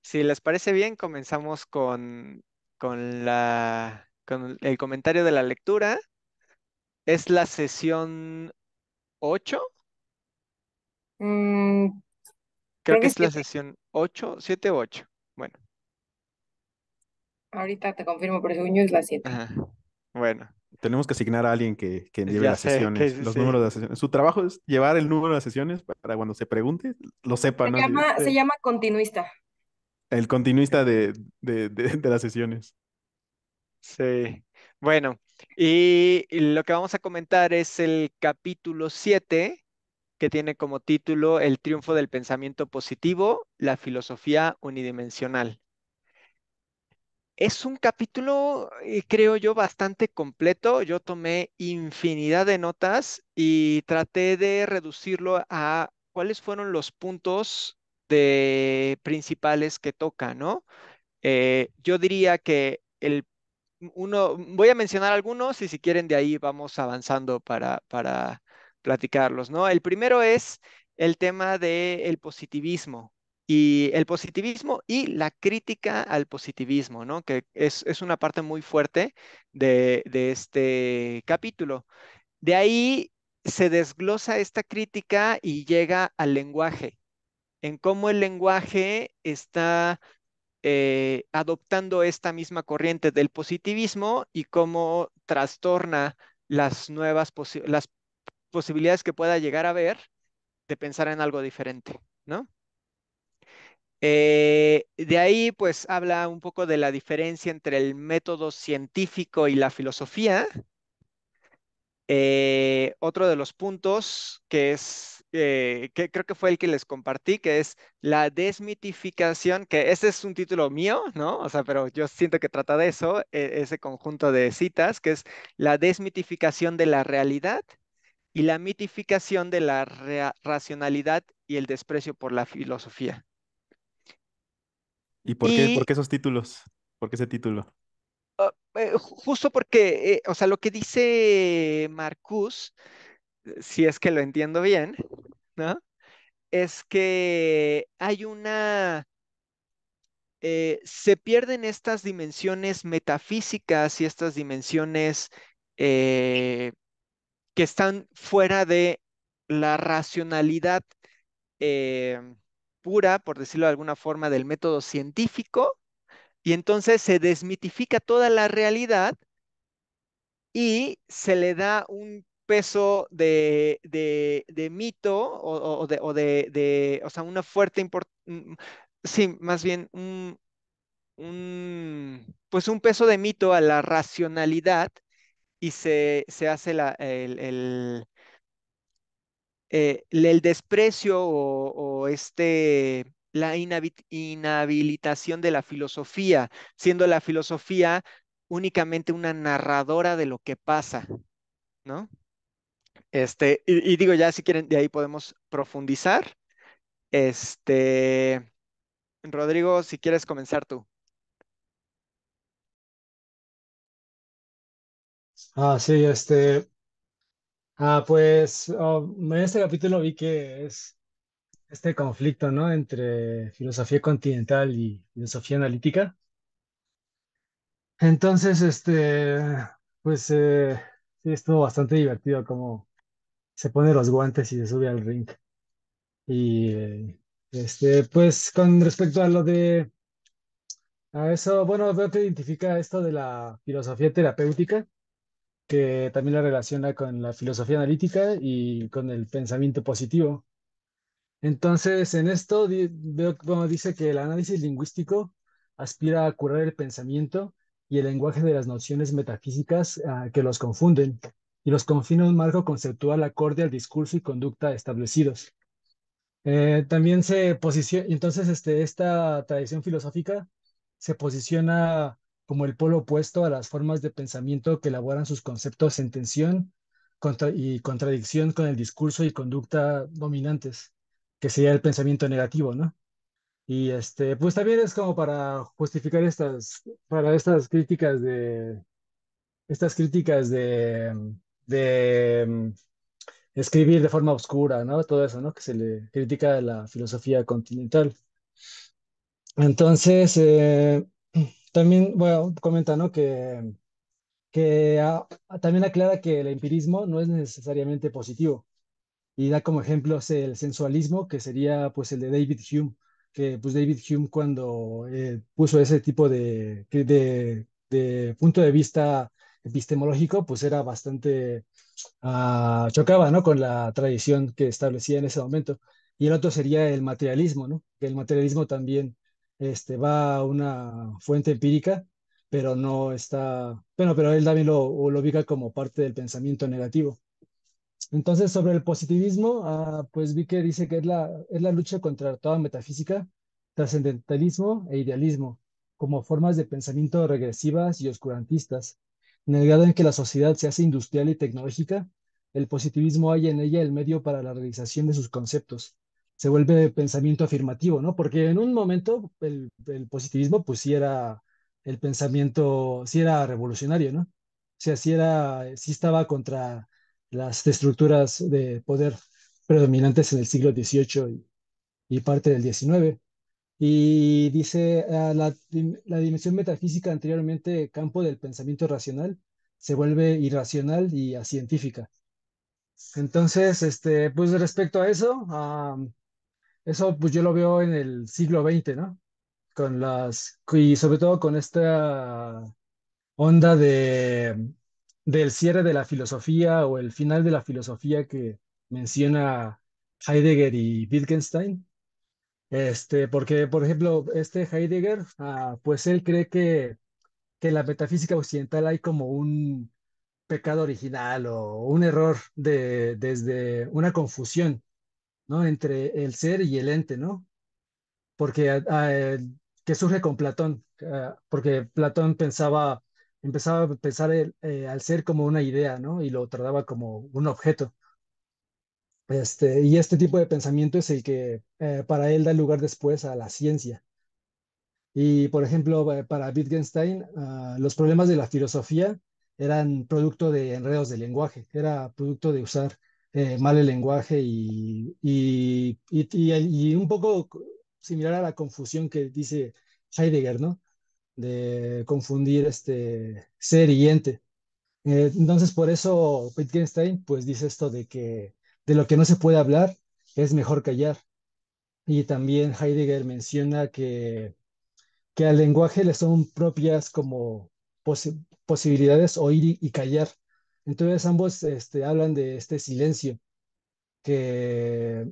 Si les parece bien, comenzamos con el comentario de la lectura. Es la sesión 8. Mm, Creo creo que que es la 7. sesión 8, 7 u 8. Bueno, Ahorita te confirmo, pero según yo es la 7. ajá. Bueno, Tenemos que asignar a alguien que lleve ya las sé que sesiones, los sí. números de las sesiones. Su trabajo es llevar el número de las sesiones para cuando se pregunte, lo sepa, Se ¿no? Así, llama, se llama continuista. el continuista de las sesiones. Sí. Bueno, y lo que vamos a comentar es el capítulo 7, que tiene como título El triunfo del pensamiento positivo, la filosofía unidimensional. Es un capítulo, creo yo, bastante completo. Yo tomé infinidad de notas y traté de reducirlo a cuáles fueron los puntos principales que toca, ¿no? Yo diría que voy a mencionar algunos y si quieren de ahí vamos avanzando para platicarlos, ¿no? El primero es el tema del positivismo y el positivismo y la crítica al positivismo, ¿no? Que es una parte muy fuerte de este capítulo. De ahí se desglosa esta crítica y llega al lenguaje, en cómo el lenguaje está adoptando esta misma corriente del positivismo y cómo trastorna las posibilidades que pueda llegar a ver de pensar en algo diferente, ¿no? De ahí, pues, habla un poco de la diferencia entre el método científico y la filosofía. Otro de los puntos que creo que fue el que les compartí, que es la desmitificación, que ese es un título mío, ¿no? O sea, pero yo siento que trata de eso, ese conjunto de citas, que es la desmitificación de la realidad y la mitificación de la racionalidad y el desprecio por la filosofía. ¿Y por Y qué esos títulos? ¿Por qué ese título? justo porque, o sea, lo que dice Marcus, si es que lo entiendo bien, ¿no? Es que se pierden estas dimensiones metafísicas y estas dimensiones eh, que están fuera de la racionalidad eh, pura, por decirlo de alguna forma, del método científico, y entonces se desmitifica toda la realidad y se le da un peso de mito o sea, una fuerte importancia, sí, más bien pues un peso de mito a la racionalidad y se hace el desprecio la inhabilitación de la filosofía, siendo la filosofía únicamente una narradora de lo que pasa, ¿no? Y digo, ya si quieren, de ahí podemos profundizar. Este, Rodrigo, si quieres comenzar tú. Sí, pues en este capítulo vi que es este conflicto, ¿no? Entre filosofía continental y filosofía analítica. Entonces, pues sí, estuvo bastante divertido cómo se pone los guantes y se sube al ring. Y pues con respecto a eso, bueno, veo que identifica esto de la filosofía terapéutica, que también la relaciona con la filosofía analítica y con el pensamiento positivo. Entonces, en esto veo como dice que el análisis lingüístico aspira a curar el pensamiento y el lenguaje de las nociones metafísicas que los confunden y los confina a un marco conceptual acorde al discurso y conducta establecidos. También se posiciona, entonces esta tradición filosófica se posiciona como el polo opuesto a las formas de pensamiento que elaboran sus conceptos en tensión y contradicción con el discurso y conducta dominantes, que sería el pensamiento negativo, ¿no? Y pues también es como para justificar para estas críticas de escribir de forma oscura, ¿no? Todo eso, ¿no? Que se le critica a la filosofía continental. Entonces, también, bueno, comenta, ¿no? Que también aclara que el empirismo no es necesariamente positivo y da como ejemplos el sensualismo, que sería pues el de David Hume, que pues David Hume cuando puso ese tipo de punto de vista epistemológico, pues era bastante, chocaba, ¿no? Con la tradición que establecía en ese momento. Y el otro sería el materialismo, ¿no? Que el materialismo también va a una fuente empírica, pero no está, bueno, pero él también lo ubica como parte del pensamiento negativo. Entonces, sobre el positivismo, pues vi que dice que es la lucha contra toda metafísica, trascendentalismo e idealismo, como formas de pensamiento regresivas y oscurantistas. En el grado en que la sociedad se hace industrial y tecnológica, el positivismo halla en ella el medio para la realización de sus conceptos. Se vuelve pensamiento afirmativo, ¿no? Porque en un momento el positivismo, pues sí era el pensamiento, sí era revolucionario, ¿no? O sea, sí estaba contra las estructuras de poder predominantes en el siglo XVIII y parte del XIX. Y dice, la dimensión metafísica anteriormente campo del pensamiento racional se vuelve irracional y científica. Entonces, pues respecto a eso, eso pues yo lo veo en el siglo XX, ¿no? Y sobre todo con esta onda del cierre de la filosofía o el final de la filosofía que menciona Heidegger y Wittgenstein. Porque, por ejemplo, este Heidegger, pues él cree que en la metafísica occidental hay como un pecado original o un error desde una confusión, ¿no? Entre el ser y el ente, ¿no? Porque que surge con Platón, porque Platón empezaba a pensar al ser como una idea, ¿no? Y lo trataba como un objeto. Y este tipo de pensamiento es el que para él da lugar después a la ciencia. Y, por ejemplo, para Wittgenstein, los problemas de la filosofía eran producto de enredos de lenguaje, era producto de usar mal el lenguaje y un poco similar a la confusión que dice Heidegger, ¿no? De confundir ser y ente. Entonces, por eso Wittgenstein, pues dice esto de que de lo que no se puede hablar es mejor callar. Y también Heidegger menciona que al lenguaje le son propias como posibilidades oír y callar. Entonces ambos hablan de este silencio que,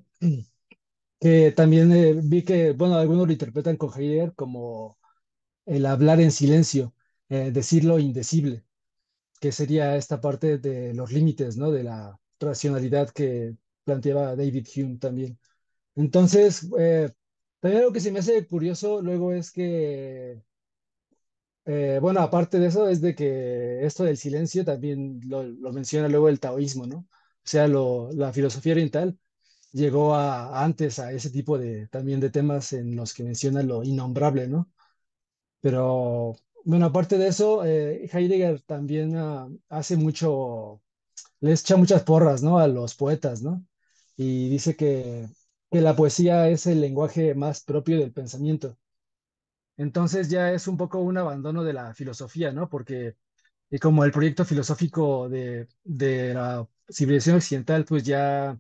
que también vi que, bueno, algunos lo interpretan con Heidegger como el hablar en silencio, decir lo indecible, que sería esta parte de los límites, ¿no? De la racionalidad que planteaba David Hume también. Entonces, también algo que se me hace curioso luego es que bueno, aparte de eso, es de que esto del silencio también lo menciona luego el taoísmo, ¿no? O sea, la filosofía oriental llegó antes a ese tipo de también de temas en los que menciona lo innombrable, ¿no? Pero bueno, aparte de eso, Heidegger también hace mucho, le echa muchas porras, ¿no? A los poetas, ¿no? Y dice que la poesía es el lenguaje más propio del pensamiento. Entonces ya es un poco un abandono de la filosofía, ¿no? Porque como el proyecto filosófico de la civilización occidental, pues ya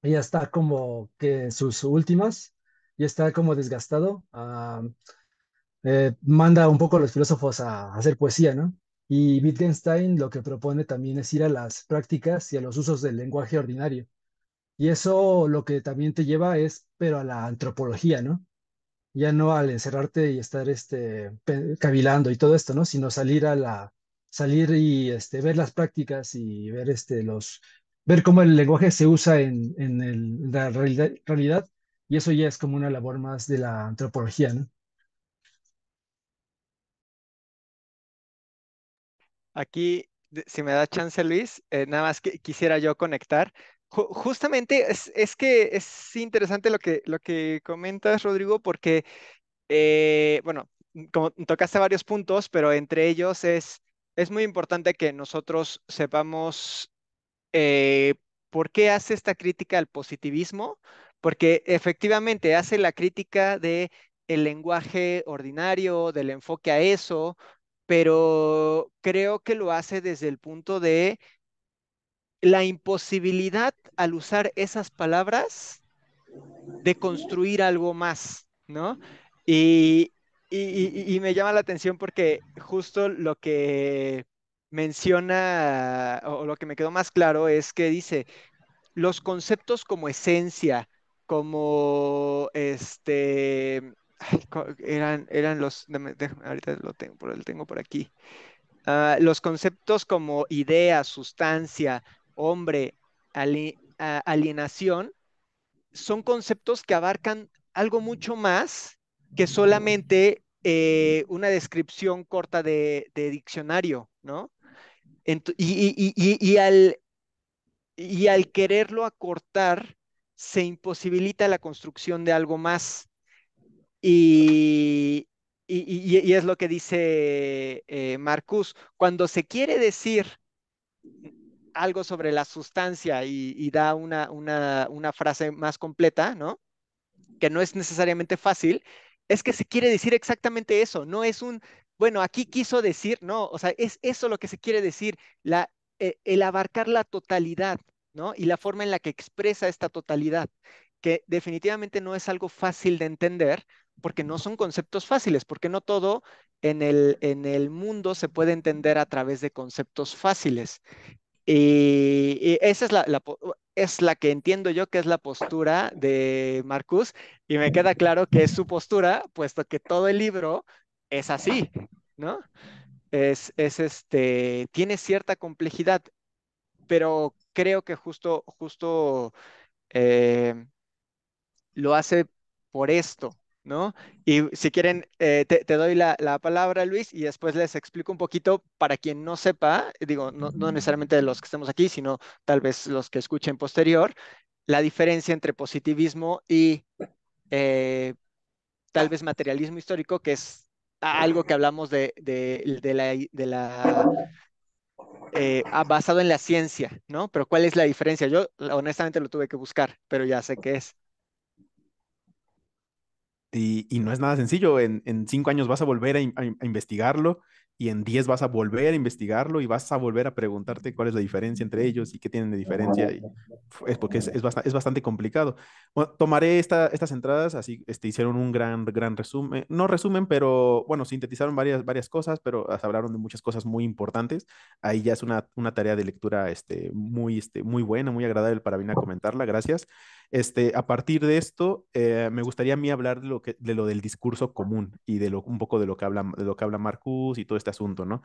está como que en sus últimas, ya está como desgastado, manda un poco a los filósofos a hacer poesía, ¿no? Y Wittgenstein lo que propone también es ir a las prácticas y a los usos del lenguaje ordinario. Y eso lo que también te lleva es, pero a la antropología, ¿no? Ya no al encerrarte y estar cavilando y todo esto, ¿no? Sino salir y ver las prácticas y ver ver cómo el lenguaje se usa en la realidad, y eso ya es como una labor más de la antropología, ¿no? Aquí, si me da chance, Luis, nada más que quisiera yo conectar. Justamente es que es interesante lo que comentas, Rodrigo, porque, bueno, como tocaste varios puntos, pero entre ellos es muy importante que nosotros sepamos eh, por qué hace esta crítica al positivismo, porque efectivamente hace la crítica el lenguaje ordinario, del enfoque a eso, pero creo que lo hace desde el punto de la imposibilidad al usar esas palabras de construir algo más, ¿no? Y, y me llama la atención porque justo lo que menciona o lo que me quedó más claro es que dice, los conceptos como esencia, como eran los, ahorita lo tengo por aquí. Los conceptos como idea, sustancia, hombre, alienación, son conceptos que abarcan algo mucho más que solamente una descripción corta de diccionario, ¿no? Y al quererlo acortar, se imposibilita la construcción de algo más. Y, y es lo que dice Marcus, cuando se quiere decir algo sobre la sustancia y da una frase más completa, ¿no? Que no es necesariamente fácil, es que se quiere decir exactamente eso, no es bueno, aquí quiso decir, no, o sea, es eso lo que se quiere decir, el abarcar la totalidad, ¿no? Y la forma en la que expresa esta totalidad, que definitivamente no es algo fácil de entender, porque no son conceptos fáciles, porque no todo en el mundo se puede entender a través de conceptos fáciles. Y esa es es la que entiendo yo que es la postura de Marcus, y me queda claro que es su postura, puesto que todo el libro es así, ¿no? Tiene cierta complejidad, pero creo que justo eh, lo hace por esto, ¿no? Y si quieren, te doy la palabra, Luis, y después les explico un poquito para quien no sepa, digo, no necesariamente de los que estemos aquí, sino tal vez los que escuchen posterior, la diferencia entre positivismo y eh, tal vez materialismo histórico, que es algo que hablamos basado en la ciencia, ¿no? Pero ¿cuál es la diferencia? Yo honestamente lo tuve que buscar, pero ya sé qué es. Y no es nada sencillo. En 5 años vas a volver a investigarlo y en 10 vas a volver a investigarlo y vas a volver a preguntarte cuál es la diferencia entre ellos y qué tienen de diferencia. Y es porque es bastante complicado. Bueno, tomaré estas entradas, así hicieron un gran resumen, no resumen, pero bueno, sintetizaron varias cosas, pero hablaron de muchas cosas muy importantes. Ahí ya es una tarea de lectura muy buena, muy agradable para venir a comentarla. Gracias. A partir de esto, me gustaría a mí hablar de lo del discurso común y un poco de lo que habla Marcus y todo este asunto, ¿no?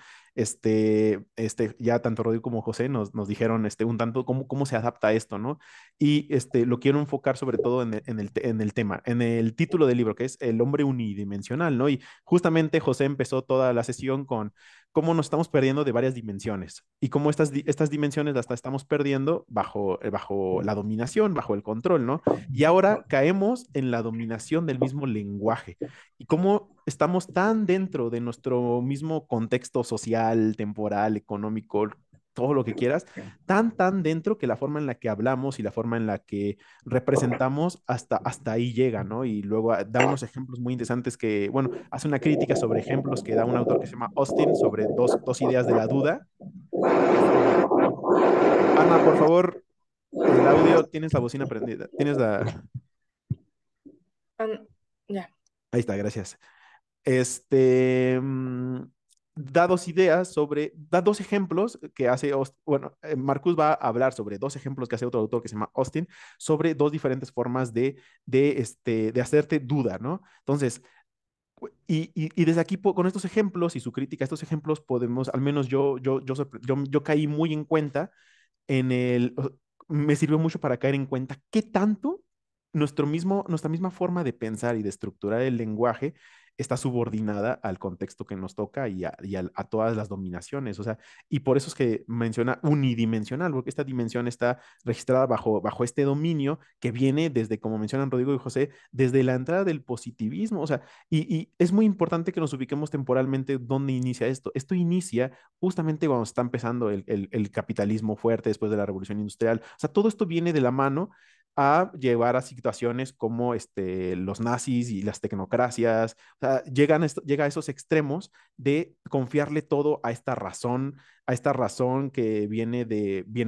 Ya tanto Rodrigo como José nos dijeron un tanto cómo se adapta esto, ¿no? Y lo quiero enfocar sobre todo en el tema, en el título del libro, que es El hombre unidimensional, ¿no? Y justamente José empezó toda la sesión con cómo nos estamos perdiendo de varias dimensiones y cómo estas dimensiones las estamos perdiendo bajo la dominación, bajo el control, ¿no? Y ahora caemos en la dominación del mismo lenguaje y cómo estamos tan dentro de nuestro mismo contexto social, temporal, económico, todo lo que quieras, tan dentro que la forma en la que hablamos y la forma en la que representamos hasta ahí llega, ¿no? Y luego da unos ejemplos muy interesantes que, bueno, hace una crítica sobre ejemplos que da un autor que se llama Austin sobre dos ideas de la duda. Ana, por favor, el audio, tienes la bocina prendida, tienes la... Ah, ya. Ahí está, gracias. Este, mm, da dos ejemplos que hace, bueno, Marcus va a hablar sobre dos ejemplos que hace otro autor que se llama Austin, sobre dos diferentes formas de hacerte duda, ¿no? Entonces, y desde aquí, con estos ejemplos y su crítica a estos ejemplos, podemos, al menos yo caí muy en cuenta me sirvió mucho para caer en cuenta qué tanto nuestra misma forma de pensar y de estructurar el lenguaje está subordinada al contexto que nos toca y a todas las dominaciones. O sea, y por eso es que menciona unidimensional, porque esta dimensión está registrada bajo este dominio que viene desde, como mencionan Rodrigo y José, desde la entrada del positivismo. O sea, y es muy importante que nos ubiquemos temporalmente dónde inicia esto. Esto inicia justamente cuando está empezando el capitalismo fuerte después de la revolución industrial. O sea, todo esto viene de la mano a llevar a situaciones como los nazis y las tecnocracias. O sea, llega a esos extremos de confiarle todo a esta razón que viene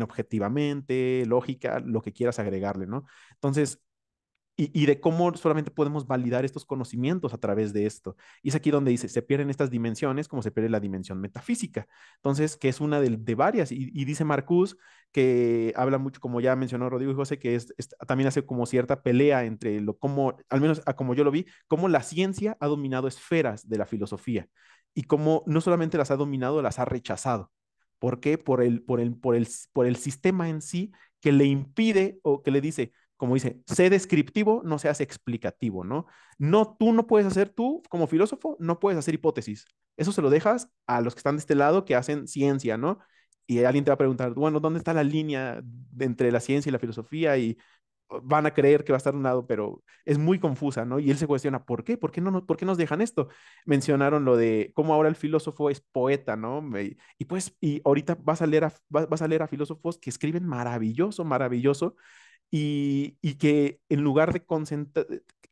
objetivamente, lógica, lo que quieras agregarle, ¿no? Entonces, y de cómo solamente podemos validar estos conocimientos a través de esto. Y es aquí donde dice, se pierden estas dimensiones como se pierde la dimensión metafísica. Entonces, que es una de varias. Y dice Marcus que habla mucho, como ya mencionó Rodrigo y José, que también hace como cierta pelea entre como, al menos a como yo lo vi, cómo la ciencia ha dominado esferas de la filosofía y cómo no solamente las ha dominado, las ha rechazado. ¿Por qué? Por el sistema en sí que le impide o que le dice, como dice, sé descriptivo, no seas explicativo, ¿no? No, tú como filósofo, no puedes hacer hipótesis. Eso se lo dejas a los que están de este lado que hacen ciencia, ¿no? Y alguien te va a preguntar, bueno, ¿dónde está la línea entre la ciencia y la filosofía? Y van a creer que va a estar a un lado, pero es muy confusa, ¿no? Y él se cuestiona, ¿por qué? ¿Por qué nos dejan esto? Mencionaron lo de cómo ahora el filósofo es poeta, ¿no? Y ahorita vas a leer a filósofos que escriben maravilloso, maravilloso, y que en lugar de concentrar,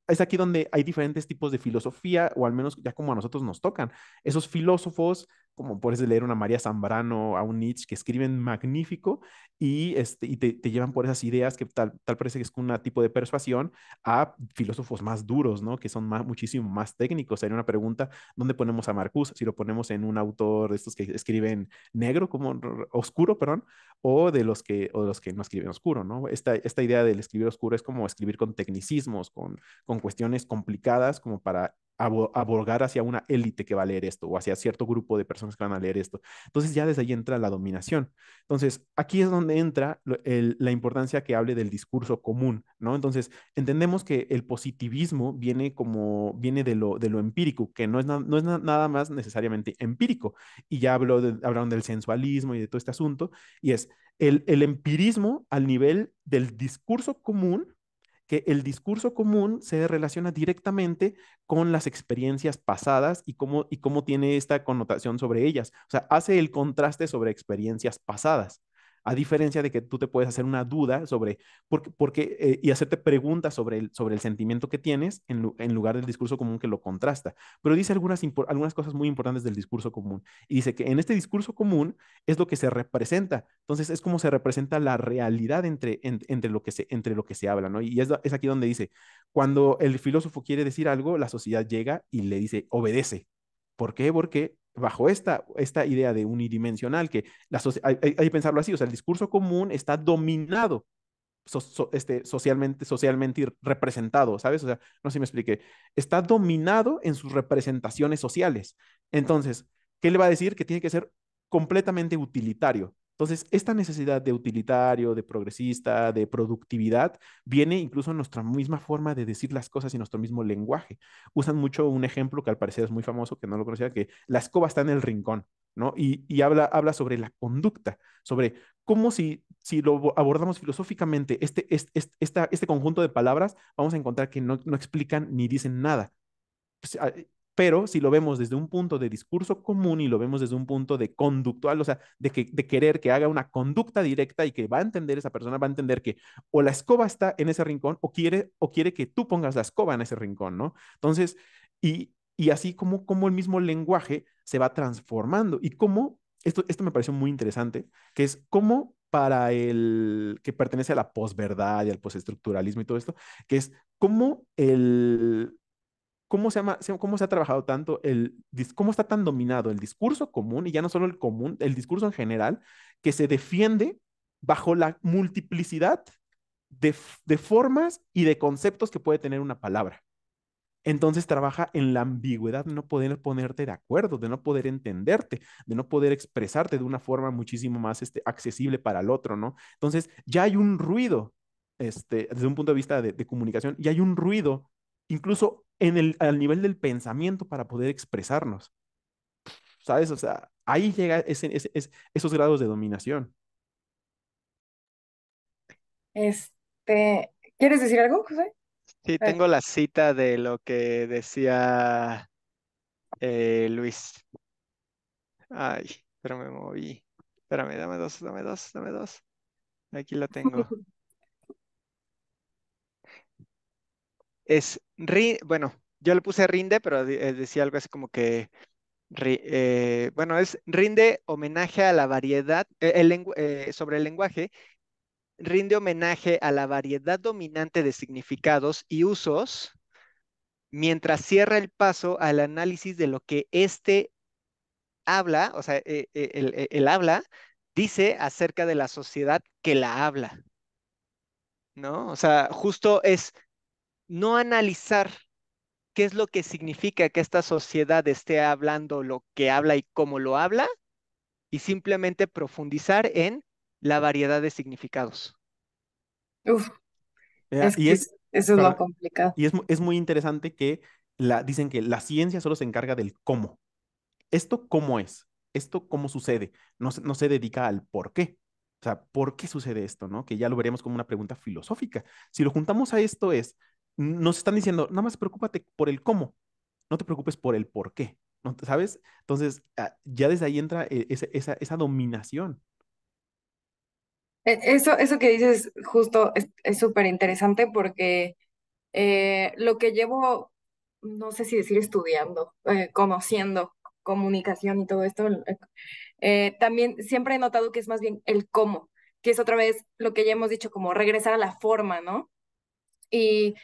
es aquí donde hay diferentes tipos de filosofía, o al menos ya como a nosotros nos tocan. Esos filósofos, como puedes leer una María Zambrano, a un Nietzsche, que escriben magnífico y te llevan por esas ideas que tal parece que es un tipo de persuasión a filósofos más duros, ¿no? Que son muchísimo más técnicos. Hay una pregunta, ¿dónde ponemos a Marcuse? Si lo ponemos en un autor de estos que escriben negro, como oscuro, perdón, o de los que no escriben oscuro, ¿no? Esta idea del escribir oscuro es como escribir con tecnicismos, con cuestiones complicadas, como para abogar hacia una élite que va a leer esto, o hacia cierto grupo de personas que van a leer esto. Entonces ya desde ahí entra la dominación. Entonces, aquí es donde entra la importancia que hable del discurso común, ¿no? Entonces, entendemos que el positivismo viene de lo empírico, que no es nada más necesariamente empírico. Y ya hablaron del sensualismo y de todo este asunto, y es el empirismo al nivel del discurso común, que el discurso común se relaciona directamente con las experiencias pasadas y cómo tiene esta connotación sobre ellas. O sea, hace el contraste sobre experiencias pasadas. A diferencia de que tú te puedes hacer una duda sobre y hacerte preguntas sobre el sentimiento que tienes en lugar del discurso común que lo contrasta. Pero dice algunas cosas muy importantes del discurso común. Y dice que en este discurso común es lo que se representa. Entonces es como se representa la realidad entre lo que se habla, ¿no? Y es aquí donde dice, cuando el filósofo quiere decir algo, la sociedad llega y le dice, obedece. ¿Por qué? Porque bajo esta idea de unidimensional, que hay que pensarlo así, o sea, el discurso común está dominado socialmente representado, ¿sabes? O sea, no sé si me expliqué. Está dominado en sus representaciones sociales. Entonces, ¿qué le va a decir? Que tiene que ser completamente utilitario. Entonces, esta necesidad de utilitario, de progresista, de productividad, viene incluso en nuestra misma forma de decir las cosas y nuestro mismo lenguaje. Usan mucho un ejemplo que al parecer es muy famoso, que no lo conocía, que la escoba está en el rincón, ¿no? Y habla sobre la conducta, sobre cómo si lo abordamos filosóficamente, este conjunto de palabras, vamos a encontrar que no explican ni dicen nada. Pues, pero si lo vemos desde un punto de discurso común y lo vemos desde un punto de conductual, o sea, de querer que haga una conducta directa y que va a entender esa persona, va a entender que o la escoba está en ese rincón o quiere que tú pongas la escoba en ese rincón, ¿no? Entonces, y así como el mismo lenguaje se va transformando y cómo, esto me pareció muy interesante, que es cómo para el que pertenece a la posverdad y al postestructuralismo y todo esto, que es cómo cómo se ha trabajado tanto cómo está tan dominado el discurso común, y ya no solo el común, el discurso en general, que se defiende bajo la multiplicidad de formas y de conceptos que puede tener una palabra. Entonces trabaja en la ambigüedad de no poder ponerte de acuerdo, de no poder entenderte, de no poder expresarte de una forma muchísimo más accesible para el otro, ¿no? Entonces ya hay un ruido, desde un punto de vista de comunicación, y hay un ruido incluso al nivel del pensamiento para poder expresarnos, ¿sabes? O sea, ahí llega esos grados de dominación. ¿Quieres decir algo, José? Sí, A ver. tengo la cita de lo que decía Luis. Ay, pero me moví. Espérame, dame dos, dame dos, dame dos. Aquí lo tengo. bueno, yo le puse rinde, pero decía algo así como que, bueno, es rinde homenaje a la variedad, sobre el lenguaje, rinde homenaje a la variedad dominante de significados y usos, mientras cierra el paso al análisis de lo que éste habla, o sea, el habla, dice acerca de la sociedad que la habla, ¿no? O sea, justo es no analizar qué es lo que significa que esta sociedad esté hablando lo que habla y cómo lo habla, y simplemente profundizar en la variedad de significados. Uf, Mira, es que eso es lo para- complicado. es muy interesante que dicen que la ciencia solo se encarga del cómo. ¿Esto cómo es? ¿Esto cómo sucede? No se dedica al por qué. O sea, ¿por qué sucede esto? ¿No? Que ya lo veremos como una pregunta filosófica. Si lo juntamos a esto nos están diciendo, nada más preocúpate por el cómo, no te preocupes por el por qué, ¿no? ¿Sabes? Entonces, ya desde ahí entra esa dominación. Eso que dices justo es súper interesante porque lo que llevo, no sé si decir estudiando, conociendo comunicación y todo esto, también siempre he notado que es más bien el cómo, que es otra vez lo que ya hemos dicho, como regresar a la forma, ¿no? Y,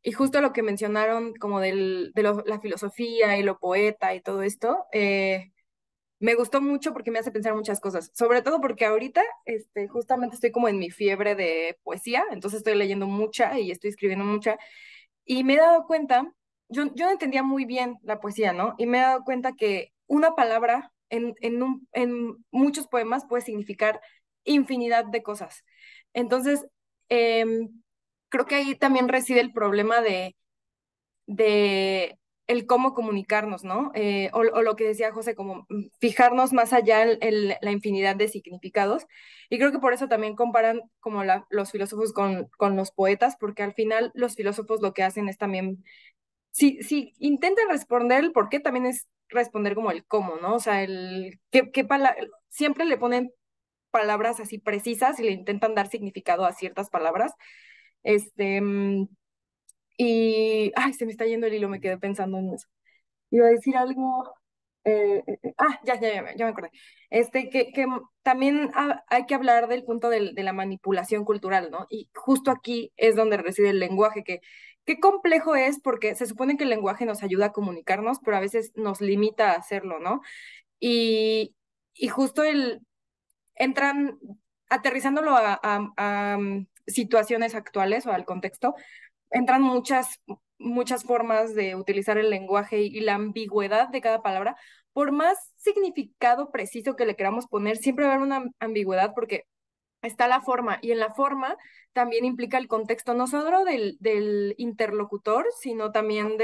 y justo lo que mencionaron como la filosofía y lo poeta y todo esto, me gustó mucho porque me hace pensar muchas cosas, sobre todo porque ahorita justamente estoy como en mi fiebre de poesía, entonces estoy leyendo mucha y estoy escribiendo mucha, y me he dado cuenta, yo no entendía muy bien la poesía, ¿no? Y me he dado cuenta que una palabra en muchos poemas puede significar infinidad de cosas. Entonces, creo que ahí también reside el problema de el cómo comunicarnos, ¿no? O lo que decía José, como fijarnos más allá en la infinidad de significados. Y creo que por eso también comparan como los filósofos con los poetas, porque al final los filósofos lo que hacen es también, si intentan responder el por qué, también es responder como el cómo, ¿no? O sea, siempre le ponen palabras así precisas y le intentan dar significado a ciertas palabras. Este, ay, se me está yendo el hilo, me quedé pensando en eso. Iba a decir algo. Ya me acordé. Que también hay que hablar del punto de la manipulación cultural, ¿no? Y justo aquí es donde reside el lenguaje, que qué complejo es porque se supone que el lenguaje nos ayuda a comunicarnos, pero a veces nos limita a hacerlo, ¿no? Y, y justo entran aterrizándolo a situaciones actuales o al contexto, entran muchas formas de utilizar el lenguaje y la ambigüedad de cada palabra. Por más significado preciso que le queramos poner, siempre va a haber una ambigüedad porque está la forma y en la forma también implica el contexto, no solo del interlocutor, sino también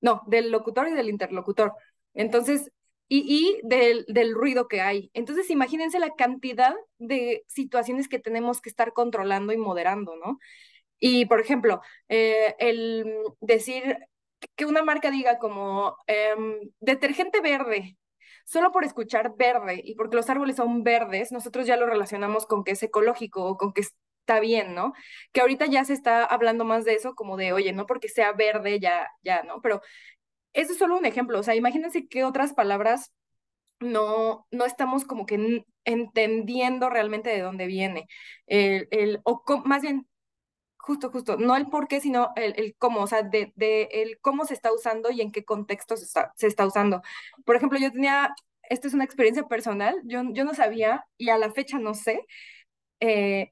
no, del locutor y del interlocutor. Entonces, del ruido que hay. Entonces, imagínense la cantidad de situaciones que tenemos que estar controlando y moderando, ¿no? Y, por ejemplo, el decir que una marca diga como detergente verde, solo por escuchar verde y porque los árboles son verdes, nosotros ya lo relacionamos con que es ecológico o con que está bien, ¿no? Que ahorita ya se está hablando más de eso, como de, oye, no porque sea verde, ya, ¿no? Pero eso es solo un ejemplo, o sea, imagínense qué otras palabras no estamos como que entendiendo realmente de dónde viene. Más bien, justo, no el por qué, sino el cómo, o sea, de el cómo se está usando y en qué contexto se está usando. Por ejemplo, esta es una experiencia personal, yo no sabía y a la fecha no sé eh,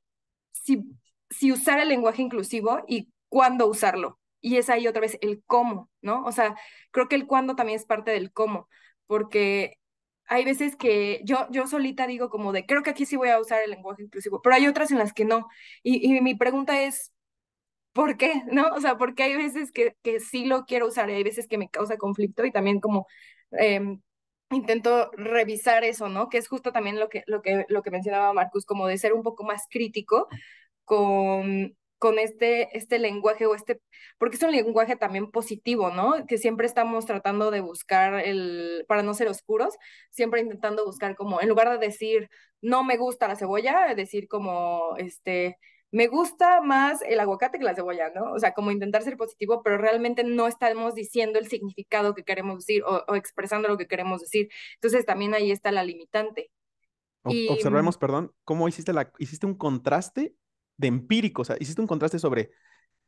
si, si usar el lenguaje inclusivo y cuándo usarlo. Y es ahí otra vez el cómo, ¿no? O sea, creo que el cuándo también es parte del cómo, porque hay veces que yo solita digo como de, creo que aquí sí voy a usar el lenguaje inclusivo, pero hay otras en las que no. Y mi pregunta es, ¿por qué? ¿No? O sea, porque hay veces que sí lo quiero usar y hay veces que me causa conflicto y también como intento revisar eso, ¿no? Que es justo también lo que mencionaba Marcus, como de ser un poco más crítico con este lenguaje porque es un lenguaje también positivo, ¿no? Que siempre estamos tratando de buscar para no ser oscuros, siempre intentando buscar como, en lugar de decir, no me gusta la cebolla, decir como, me gusta más el aguacate que la cebolla, ¿no? O sea, como intentar ser positivo, pero realmente no estamos diciendo el significado que queremos decir o expresando lo que queremos decir. Entonces también ahí está la limitante. Y Observemos, perdón, cómo hiciste un contraste de empírico, o sea, hiciste un contraste sobre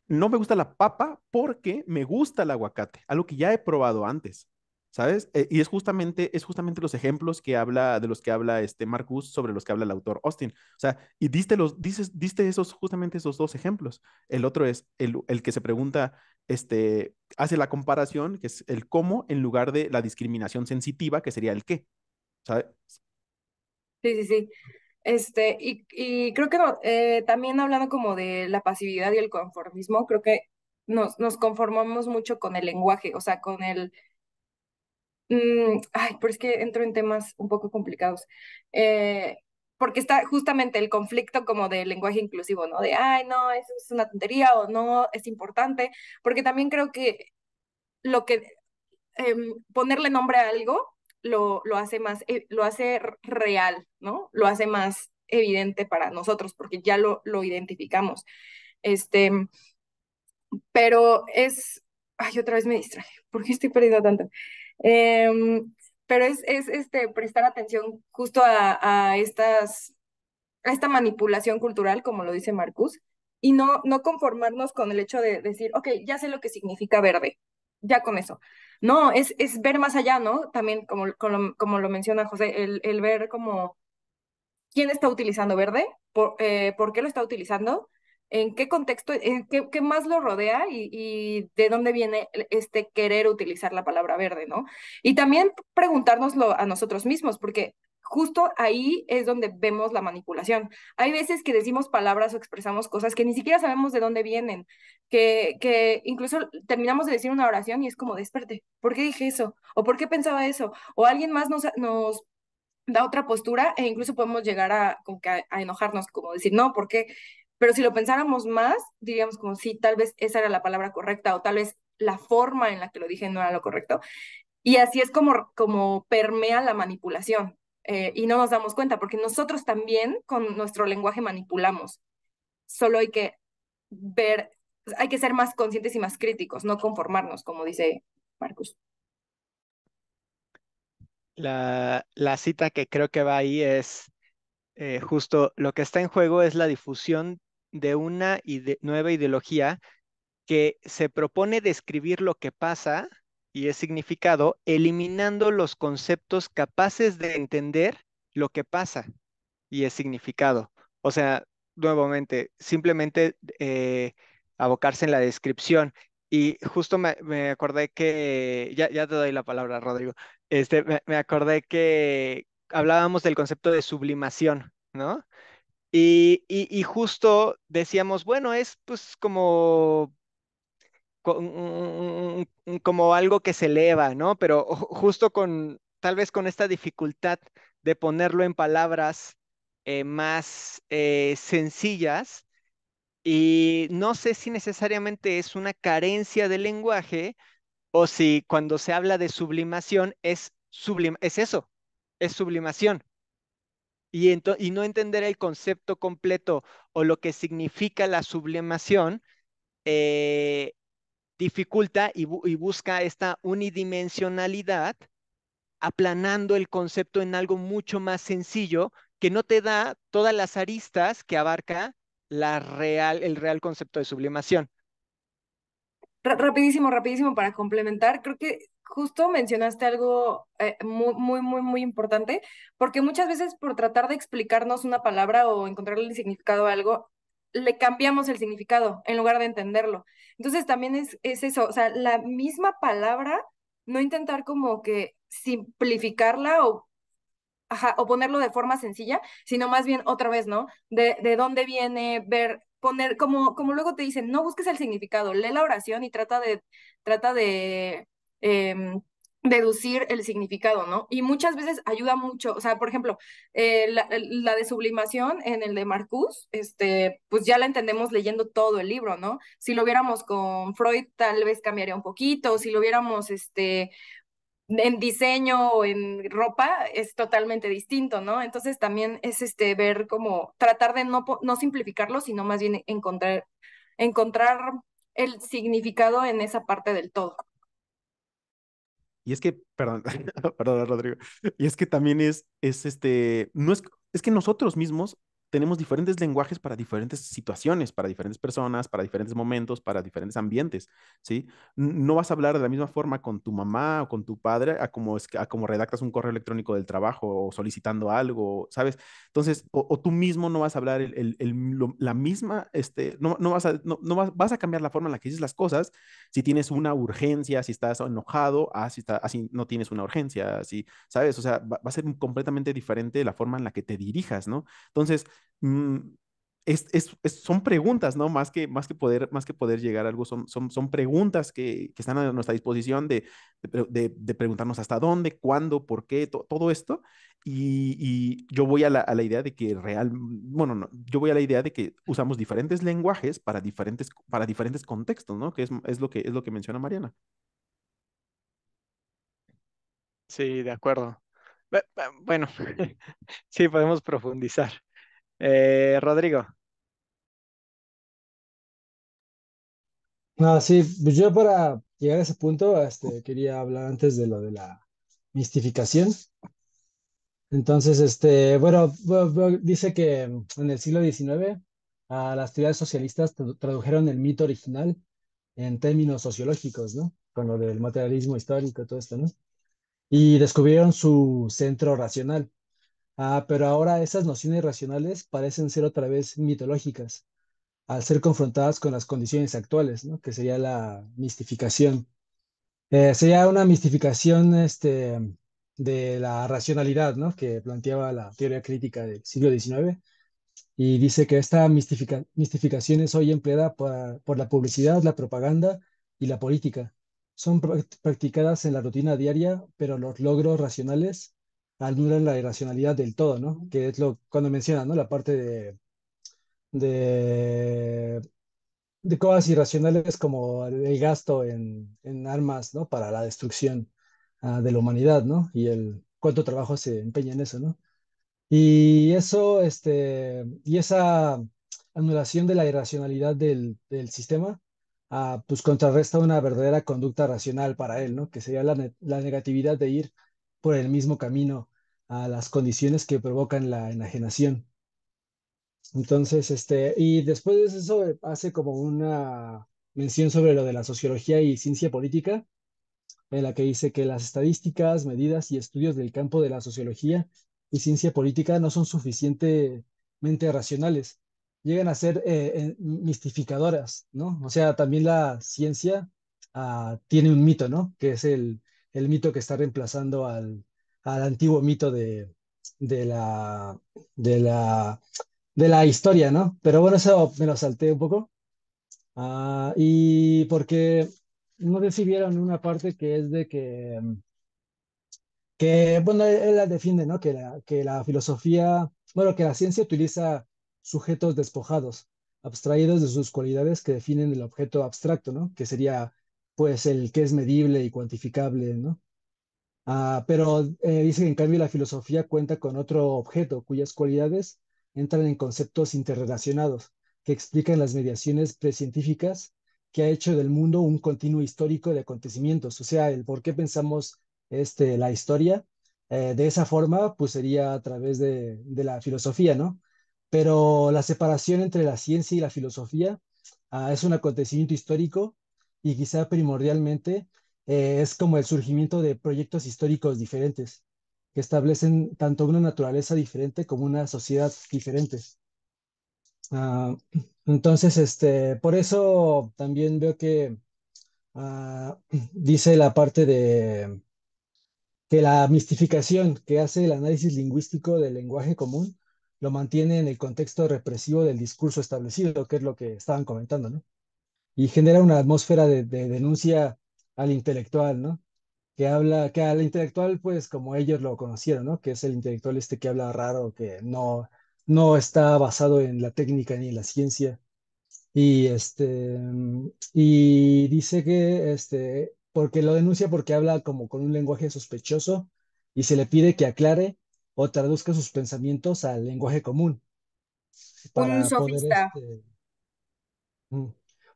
no me gusta la papa porque me gusta el aguacate, algo que ya he probado antes, ¿sabes? Y es justamente los ejemplos de los que habla Marcus sobre los que habla el autor Austin. O sea, y diste justamente esos dos ejemplos. El otro es el que se pregunta, hace la comparación, que es el cómo en lugar de la discriminación sensitiva, que sería el qué, ¿sabes? sí, sí, sí. Y creo que también hablando como de la pasividad y el conformismo, creo que nos conformamos mucho con el lenguaje, o sea, con el... ay, pero es que entro en temas un poco complicados. Eh, Porque está justamente el conflicto como del lenguaje inclusivo, ¿no? De, ay, no, eso es una tontería o no, es importante, porque también creo que lo que ponerle nombre a algo lo hace más, lo hace real, ¿no? Lo hace más evidente para nosotros porque ya lo identificamos. Este, pero es, ay, otra vez me distraje, ¿por qué estoy perdiendo tanto? Pero es prestar atención justo a esta manipulación cultural, como lo dice Marcus, y no conformarnos con el hecho de decir, ok, ya sé lo que significa verde, ya con eso. No, es ver más allá, ¿no? También, como lo menciona José, el ver como quién está utilizando verde, por qué lo está utilizando, en qué contexto, qué más lo rodea y de dónde viene este querer utilizar la palabra verde, ¿no? Y también preguntárnoslo a nosotros mismos, porque justo ahí es donde vemos la manipulación. Hay veces que decimos palabras o expresamos cosas que ni siquiera sabemos de dónde vienen, que incluso terminamos de decir una oración y es como, desperte, ¿por qué dije eso? ¿O por qué pensaba eso? O alguien más nos da otra postura e incluso podemos llegar como que a enojarnos, como decir, no, ¿por qué? Pero si lo pensáramos más, diríamos como, sí, tal vez esa era la palabra correcta o tal vez la forma en la que lo dije no era lo correcto. Y así es como permea la manipulación. Y no nos damos cuenta, porque nosotros también con nuestro lenguaje manipulamos. Solo hay que ver, hay que ser más conscientes y más críticos, no conformarnos, como dice Marcus. La cita que creo que va ahí es justo lo que está en juego es la difusión de una nueva ideología que se propone describir lo que pasa y es significado, eliminando los conceptos capaces de entender lo que pasa y es significado. O sea, nuevamente, simplemente abocarse en la descripción. Y justo me acordé que, ya te doy la palabra, Rodrigo, me acordé que hablábamos del concepto de sublimación, ¿no? Y justo decíamos, bueno, es pues como algo que se eleva, ¿no? Pero justo tal vez con esta dificultad de ponerlo en palabras más sencillas, y no sé si necesariamente es una carencia del lenguaje o si cuando se habla de sublimación es eso, es sublimación. Y no entender el concepto completo o lo que significa la sublimación, eh, dificulta y busca esta unidimensionalidad, aplanando el concepto en algo mucho más sencillo que no te da todas las aristas que abarca el real concepto de sublimación. Rapidísimo, rapidísimo para complementar, creo que justo mencionaste algo muy, muy, muy, muy importante, porque muchas veces por tratar de explicarnos una palabra o encontrarle el significado a algo, le cambiamos el significado en lugar de entenderlo. Entonces también es eso, o sea, la misma palabra, no intentar como que simplificarla o ajá, o ponerlo de forma sencilla, sino más bien otra vez, ¿no? De dónde viene, ver, poner, como luego te dicen, no busques el significado, lee la oración y trata de deducir el significado, ¿no? Y muchas veces ayuda mucho, o sea, por ejemplo, la de sublimación en el de Marcus, pues ya la entendemos leyendo todo el libro, ¿no? Si lo viéramos con Freud, tal vez cambiaría un poquito, si lo viéramos, en diseño o en ropa es totalmente distinto, ¿no? Entonces también es ver como tratar de no simplificarlo, sino más bien encontrar el significado en esa parte del todo. Y es que, perdón, perdón, Rodrigo, y es que también no es que nosotros mismos tenemos diferentes lenguajes para diferentes situaciones, para diferentes personas, para diferentes momentos, para diferentes ambientes, ¿sí? No vas a hablar de la misma forma con tu mamá o con tu padre a como redactas un correo electrónico del trabajo o solicitando algo, ¿sabes? Entonces, o tú mismo no vas a hablar la misma, no vas a, no vas a cambiar la forma en la que dices las cosas si tienes una urgencia, si estás enojado, así no tienes una urgencia, así, ¿sabes? O sea, va a ser completamente diferente la forma en la que te dirijas, ¿no? Entonces, mm, son preguntas, ¿no? Más que poder llegar a algo, son preguntas que están a nuestra disposición de preguntarnos hasta dónde, cuándo, por qué, todo esto. Y yo voy a la idea de que bueno, no, yo voy a la idea de que usamos diferentes lenguajes para diferentes contextos, ¿no? Que es lo que menciona Mariana. Sí, de acuerdo. Bueno, sí, podemos profundizar. Rodrigo. No, sí, pues yo para llegar a ese punto, quería hablar antes de lo de la mistificación. Entonces, bueno, dice que en el siglo XIX a las teorías socialistas tradujeron el mito original en términos sociológicos, ¿no? Con lo del materialismo histórico, todo esto, ¿no? Y descubrieron su centro racional. Pero ahora esas nociones racionales parecen ser otra vez mitológicas, al ser confrontadas con las condiciones actuales, ¿no? Que sería la mistificación. Sería una mistificación, de la racionalidad, ¿no? Que planteaba la teoría crítica del siglo XIX y dice que esta mistificación es hoy empleada por la publicidad, la propaganda y la política. Son practicadas en la rutina diaria, pero los logros racionales anulan la irracionalidad del todo, ¿no? Que es lo cuando menciona, ¿no? La parte de, de cosas irracionales como el gasto en armas, ¿no? Para la destrucción de la humanidad, ¿no? Y el cuánto trabajo se empeña en eso, ¿no? Y eso, y esa anulación de la irracionalidad del sistema, pues contrarresta una verdadera conducta racional para él, ¿no? Que sería la negatividad de ir por el mismo camino a las condiciones que provocan la enajenación. Entonces, y después de eso hace como una mención sobre lo de la sociología y ciencia política en la que dice que las estadísticas, medidas y estudios del campo de la sociología y ciencia política no son suficientemente racionales, llegan a ser mistificadoras, ¿no? O sea, también la ciencia tiene un mito, ¿no? Que es el mito que está reemplazando al antiguo mito de la, de la, de la historia, ¿no? Pero bueno, eso me lo salté un poco. Y porque no sé si vieron una parte que es de que bueno, él la defiende, ¿no? Que la filosofía, bueno, que la ciencia utiliza sujetos despojados, abstraídos de sus cualidades que definen el objeto abstracto, ¿no? Que sería, pues, el que es medible y cuantificable, ¿no? Pero dice que en cambio la filosofía cuenta con otro objeto cuyas cualidades entran en conceptos interrelacionados que explican las mediaciones precientíficas que ha hecho del mundo un continuo histórico de acontecimientos. O sea, el por qué pensamos la historia de esa forma, pues sería a través de la filosofía, ¿no? Pero la separación entre la ciencia y la filosofía es un acontecimiento histórico y quizá primordialmente es como el surgimiento de proyectos históricos diferentes que establecen tanto una naturaleza diferente como una sociedad diferente. Ah, entonces, por eso también veo que dice la parte de que la mistificación que hace el análisis lingüístico del lenguaje común lo mantiene en el contexto represivo del discurso establecido, que es lo que estaban comentando, ¿no? Y genera una atmósfera de denuncia al intelectual, ¿no? Que habla, que al intelectual, pues como ellos lo conocieron, ¿no? Que es el intelectual que habla raro, que no está basado en la técnica ni en la ciencia. Y, y dice que porque lo denuncia porque habla como con un lenguaje sospechoso y se le pide que aclare o traduzca sus pensamientos al lenguaje común Un para poder, sofista, mm,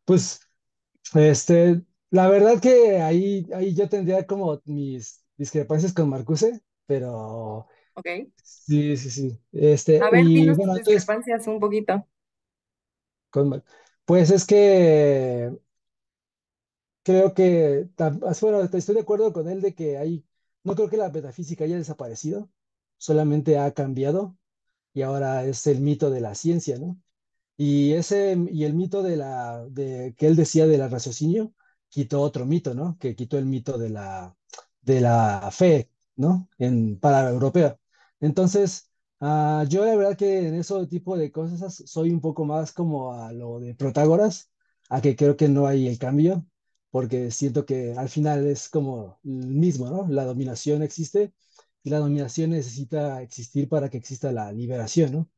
pues, este, la verdad que ahí yo tendría como mis discrepancias con Marcuse, pero ¿ok? sí, sí, sí. A ver, Y dinos tus bueno, entonces, discrepancias un poquito. con pues es que creo que, bueno, estoy de acuerdo con él de que no creo que la metafísica haya desaparecido, solamente ha cambiado y ahora es el mito de la ciencia, ¿no? Y el mito que él decía del raciocinio, quitó otro mito, ¿no? Que quitó el mito de la fe, ¿no? Para la europea. Entonces, yo la verdad que en ese tipo de cosas soy un poco más como a lo de Protágoras, a que creo que no hay el cambio, porque siento que al final es como el mismo, ¿no? La dominación existe y la dominación necesita existir para que exista la liberación, ¿no?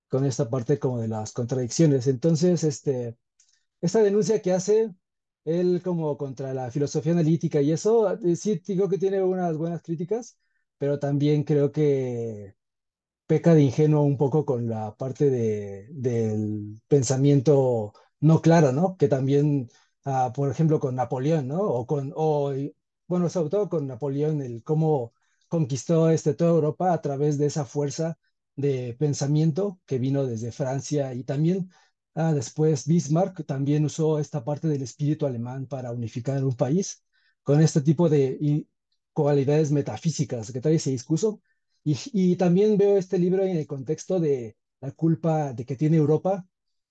Con esta parte como de las contradicciones. Entonces, esta denuncia que hace él como contra la filosofía analítica y eso, sí digo que tiene unas buenas críticas, pero también creo que peca de ingenuo un poco con la parte del pensamiento no claro, ¿no? Que también, por ejemplo, con Napoleón, ¿no? Bueno, sobre todo con Napoleón, el cómo conquistó toda Europa a través de esa fuerza de pensamiento que vino desde Francia y también después Bismarck también usó esta parte del espíritu alemán para unificar un país con este tipo de cualidades metafísicas que trae ese discurso y también veo este libro en el contexto de la culpa de que tiene Europa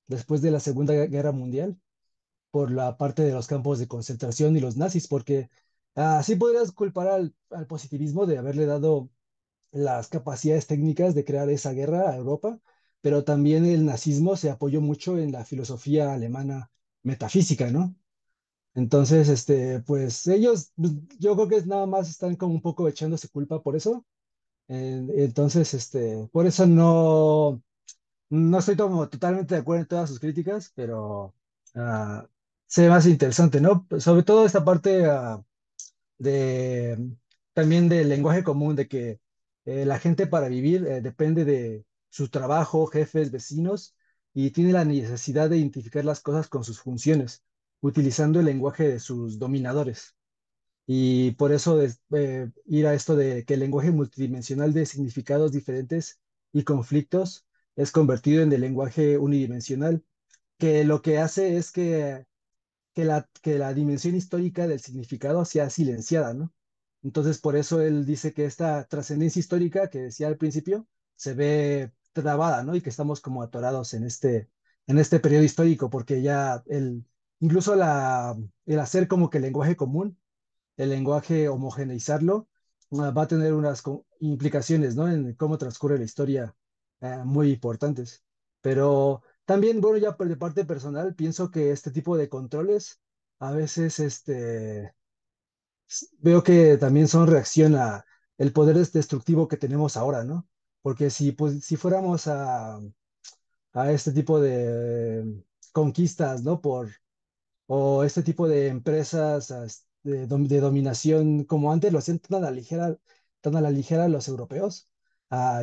después de la Segunda Guerra Mundial por la parte de los campos de concentración y los nazis, porque sí podrías culpar al positivismo de haberle dado las capacidades técnicas de crear esa guerra a Europa, pero también el nazismo se apoyó mucho en la filosofía alemana metafísica, ¿no? Entonces, pues ellos, yo creo que nada más están como un poco echándose culpa por eso, entonces, por eso no estoy como totalmente de acuerdo en todas sus críticas, pero ah, se ve más interesante, ¿no? Sobre todo esta parte de también del lenguaje común, de que la gente para vivir depende de su trabajo, jefes, vecinos, y tiene la necesidad de identificar las cosas con sus funciones, utilizando el lenguaje de sus dominadores. Y por eso ir a esto de que el lenguaje multidimensional de significados diferentes y conflictos es convertido en el lenguaje unidimensional, que lo que hace es que la dimensión histórica del significado sea silenciada, ¿no? Entonces, por eso él dice que esta trascendencia histórica que decía al principio se ve trabada, ¿no? Y que estamos como atorados en este periodo histórico, porque ya incluso el hacer como que el lenguaje común, el lenguaje homogeneizarlo, va a tener unas implicaciones, ¿no? En cómo transcurre la historia muy importantes. Pero también, bueno, ya de parte personal, pienso que este tipo de controles a veces veo que también son reacción a el poder destructivo que tenemos ahora, ¿no? Porque si fuéramos a este tipo de conquistas, ¿no? O este tipo de empresas de dominación, como antes lo hacían tan a la ligera los europeos,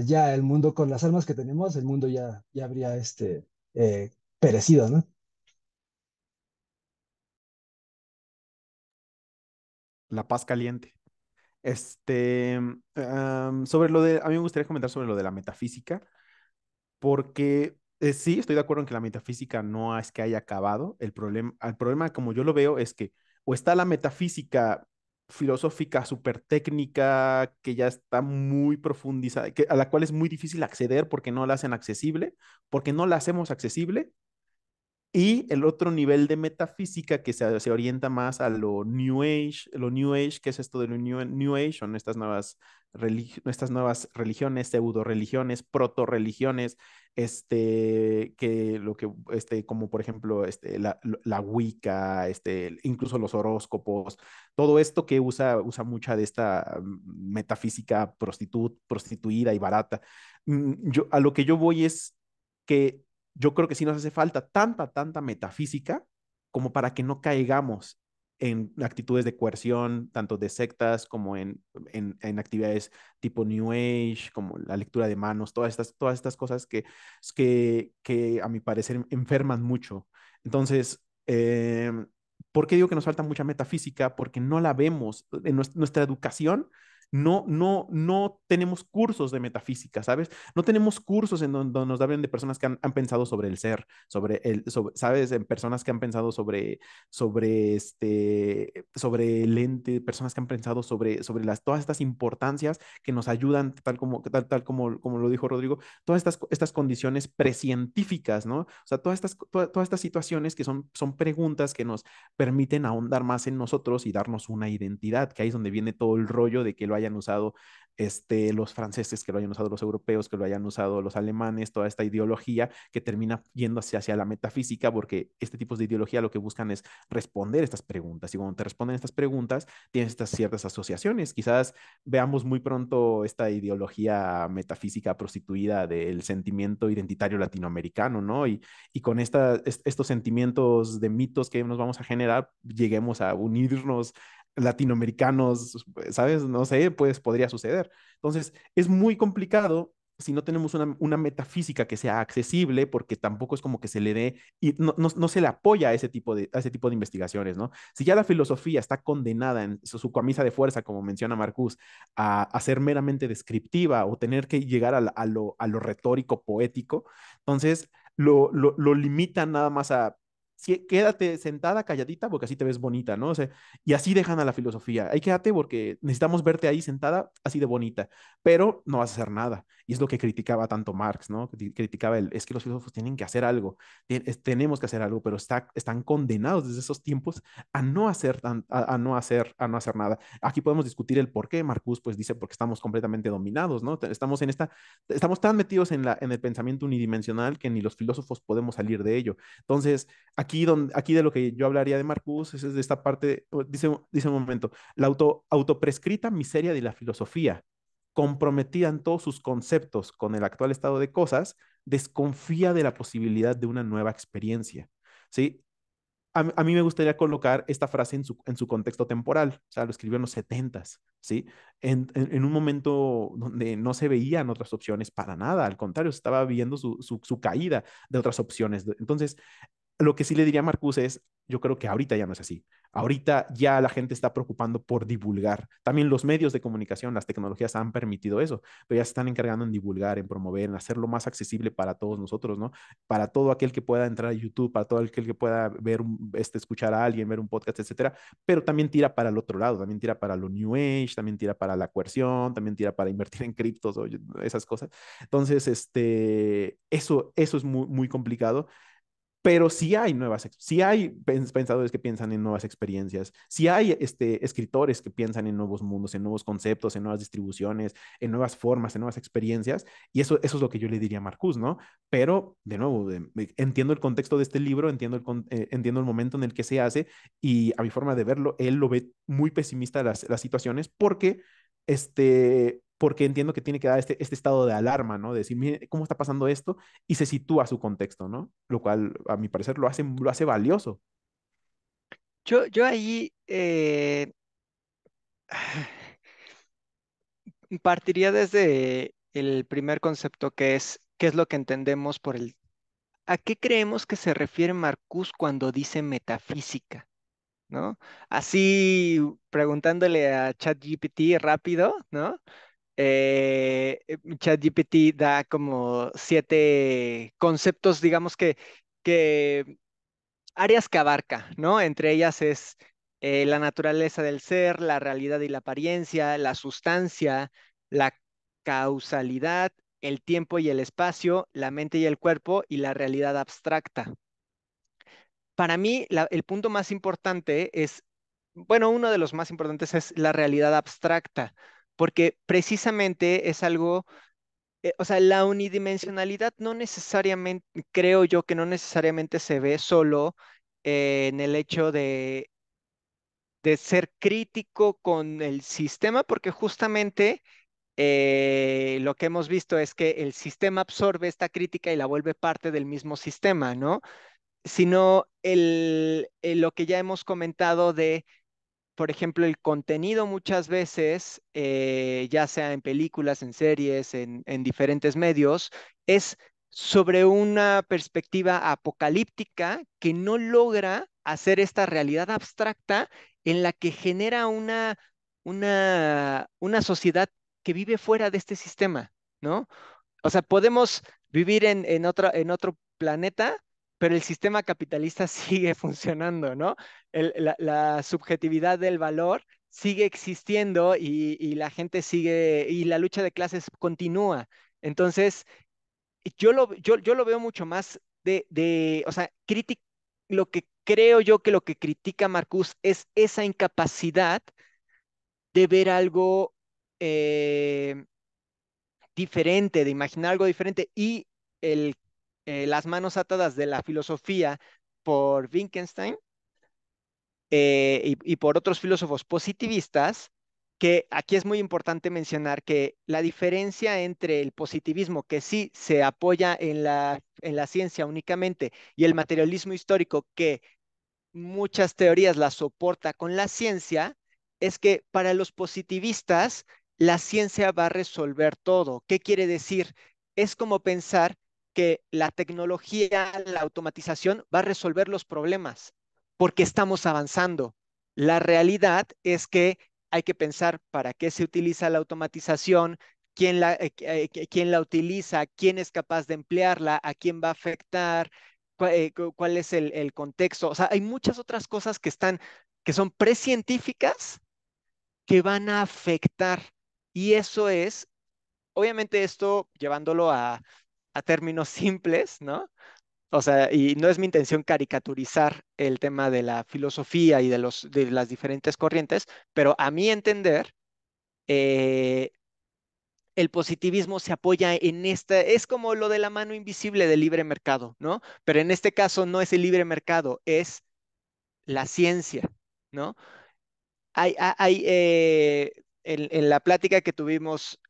ya el mundo con las armas que tenemos, el mundo ya habría perecido, ¿no? La paz caliente. Sobre a mí me gustaría comentar sobre lo de la metafísica, porque sí, estoy de acuerdo en que la metafísica no es que haya acabado. El problema, como yo lo veo, es que o está la metafísica filosófica súper técnica, que ya está muy profundizada, a la cual es muy difícil acceder porque no la hacen accesible, porque no la hacemos accesible, y el otro nivel de metafísica que se orienta más a lo New Age, ¿qué es esto de lo New Age? Son estas nuevas religiones, pseudo religiones, proto religiones, como por ejemplo, la Wicca, incluso los horóscopos, todo esto que usa mucha de esta metafísica prostituida y barata. A lo que yo voy es que yo creo que sí nos hace falta tanta metafísica como para que no caigamos en actitudes de coerción, tanto de sectas como en actividades tipo New Age, como la lectura de manos, todas estas cosas que a mi parecer enferman mucho. Entonces, ¿por qué digo que nos falta mucha metafísica? Porque no la vemos en nuestra educación. No tenemos cursos de metafísica, ¿sabes? No tenemos cursos en donde nos hablen de personas que han pensado sobre el ser, ¿sabes? En personas que han pensado sobre el ente, personas que han pensado sobre todas estas importancias que nos ayudan, como lo dijo Rodrigo, todas estas condiciones precientíficas, ¿no? O sea, todas estas situaciones que son preguntas que nos permiten ahondar más en nosotros y darnos una identidad, que ahí es donde viene todo el rollo de que lo hayan usado los franceses, que lo hayan usado los europeos, que lo hayan usado los alemanes, toda esta ideología que termina yendo hacia la metafísica, porque este tipo de ideología lo que buscan es responder estas preguntas. Y cuando te responden estas preguntas, tienes estas ciertas asociaciones. Quizás veamos muy pronto esta ideología metafísica prostituida del sentimiento identitario latinoamericano, ¿no? Y con estos sentimientos de mitos que nos vamos a generar, lleguemos a unirnos latinoamericanos, ¿sabes? No sé, pues podría suceder. Entonces, es muy complicado si no tenemos una metafísica que sea accesible, porque tampoco es como que se le dé y no se le apoya a ese tipo de investigaciones, ¿no? Si ya la filosofía está condenada en su camisa de fuerza, como menciona Marcus, a ser meramente descriptiva o tener que llegar a lo retórico poético, entonces lo limitan nada más a quédate sentada, calladita, porque así te ves bonita, ¿no? O sea, y así dejan a la filosofía. Ahí quédate porque necesitamos verte ahí sentada, así de bonita, pero no vas a hacer nada. Y es lo que criticaba tanto Marx, ¿no? Criticaba es que los filósofos tienen que hacer algo, tenemos que hacer algo, pero están condenados desde esos tiempos a no hacer, a no hacer nada. Aquí podemos discutir el por qué. Marcus, pues dice, porque estamos completamente dominados, ¿no? Estamos tan metidos en el pensamiento unidimensional que ni los filósofos podemos salir de ello. Entonces, aquí de lo que yo hablaría de Marcus es de esta parte, dice un momento, la autoprescrita miseria de la filosofía, comprometida en todos sus conceptos con el actual estado de cosas, desconfía de la posibilidad de una nueva experiencia. ¿Sí? A mí me gustaría colocar esta frase en su contexto temporal, o sea, lo escribió en los 70s, ¿sí? En un momento donde no se veían otras opciones para nada, al contrario, se estaba viendo su caída de otras opciones. Entonces, lo que sí le diría a Marcus es, yo creo que ahorita ya no es así. Ahorita ya la gente está preocupando por divulgar. También los medios de comunicación, las tecnologías han permitido eso, pero ya se están encargando en divulgar, en promover, en hacerlo más accesible para todos nosotros, ¿no? Para todo aquel que pueda entrar a YouTube, para todo aquel que pueda escuchar a alguien, ver un podcast, etcétera, pero también tira para el otro lado, también tira para lo New Age, también tira para la coerción, también tira para invertir en criptos o esas cosas. Entonces, eso es muy, muy complicado. Pero sí hay pensadores que piensan en nuevas experiencias, sí hay escritores que piensan en nuevos mundos, en nuevos conceptos, en nuevas distribuciones, en nuevas formas, en nuevas experiencias, y eso es lo que yo le diría a Marcus, ¿no? Pero, de nuevo, entiendo el contexto de este libro, entiendo el momento en el que se hace, y a mi forma de verlo, él lo ve muy pesimista las situaciones porque entiendo que tiene que dar este estado de alarma, ¿no? De decir, mire, ¿cómo está pasando esto? Y se sitúa a su contexto, ¿no? Lo cual, a mi parecer, lo hace valioso. Yo ahí partiría desde el primer concepto que es qué es lo que entendemos por ¿a qué creemos que se refiere Marcus cuando dice metafísica? ¿No? Así preguntándole a ChatGPT rápido, ¿no? ChatGPT da como 7 conceptos, digamos que áreas que abarca, ¿no? Entre ellas es la naturaleza del ser, la realidad y la apariencia, la sustancia, la causalidad, el tiempo y el espacio, la mente y el cuerpo y la realidad abstracta. Para mí, el punto más importante es, bueno, uno de los más importantes es la realidad abstracta, porque precisamente es algo, o sea, la unidimensionalidad no necesariamente, creo yo que no necesariamente se ve solo en el hecho de ser crítico con el sistema, porque justamente lo que hemos visto es que el sistema absorbe esta crítica y la vuelve parte del mismo sistema, ¿no? sino lo que ya hemos comentado de, por ejemplo, el contenido muchas veces, ya sea en películas, en series, en diferentes medios, es sobre una perspectiva apocalíptica que no logra hacer esta realidad abstracta en la que genera una sociedad que vive fuera de este sistema, ¿no? O sea, podemos vivir en otro planeta, pero el sistema capitalista sigue funcionando, ¿no? La subjetividad del valor sigue existiendo y la gente sigue, y la lucha de clases continúa. Entonces, yo lo veo mucho más o sea, lo que creo yo que lo que critica Marcuse es esa incapacidad de ver algo eh, diferente, de imaginar algo diferente y el, las manos atadas de la filosofía por Wittgenstein, y por otros filósofos positivistas, que aquí es muy importante mencionar que la diferencia entre el positivismo, que sí se apoya en la ciencia únicamente, y el materialismo histórico, que muchas teorías la soporta con la ciencia, es que para los positivistas la ciencia va a resolver todo. ¿Qué quiere decir? Es como pensar que la tecnología, la automatización va a resolver los problemas porque estamos avanzando. La realidad es que hay que pensar para qué se utiliza la automatización, quién la utiliza, quién es capaz de emplearla, a quién va a afectar, cuál es el contexto. O sea, hay muchas otras cosas que son precientíficas que van a afectar. Y eso es, obviamente esto llevándolo a términos simples, ¿no? O sea, y no es mi intención caricaturizar el tema de la filosofía y de las diferentes corrientes, pero a mi entender, eh, el positivismo se apoya en es como lo de la mano invisible del libre mercado, ¿no? Pero en este caso no es el libre mercado, es la ciencia, ¿no? En la plática que tuvimos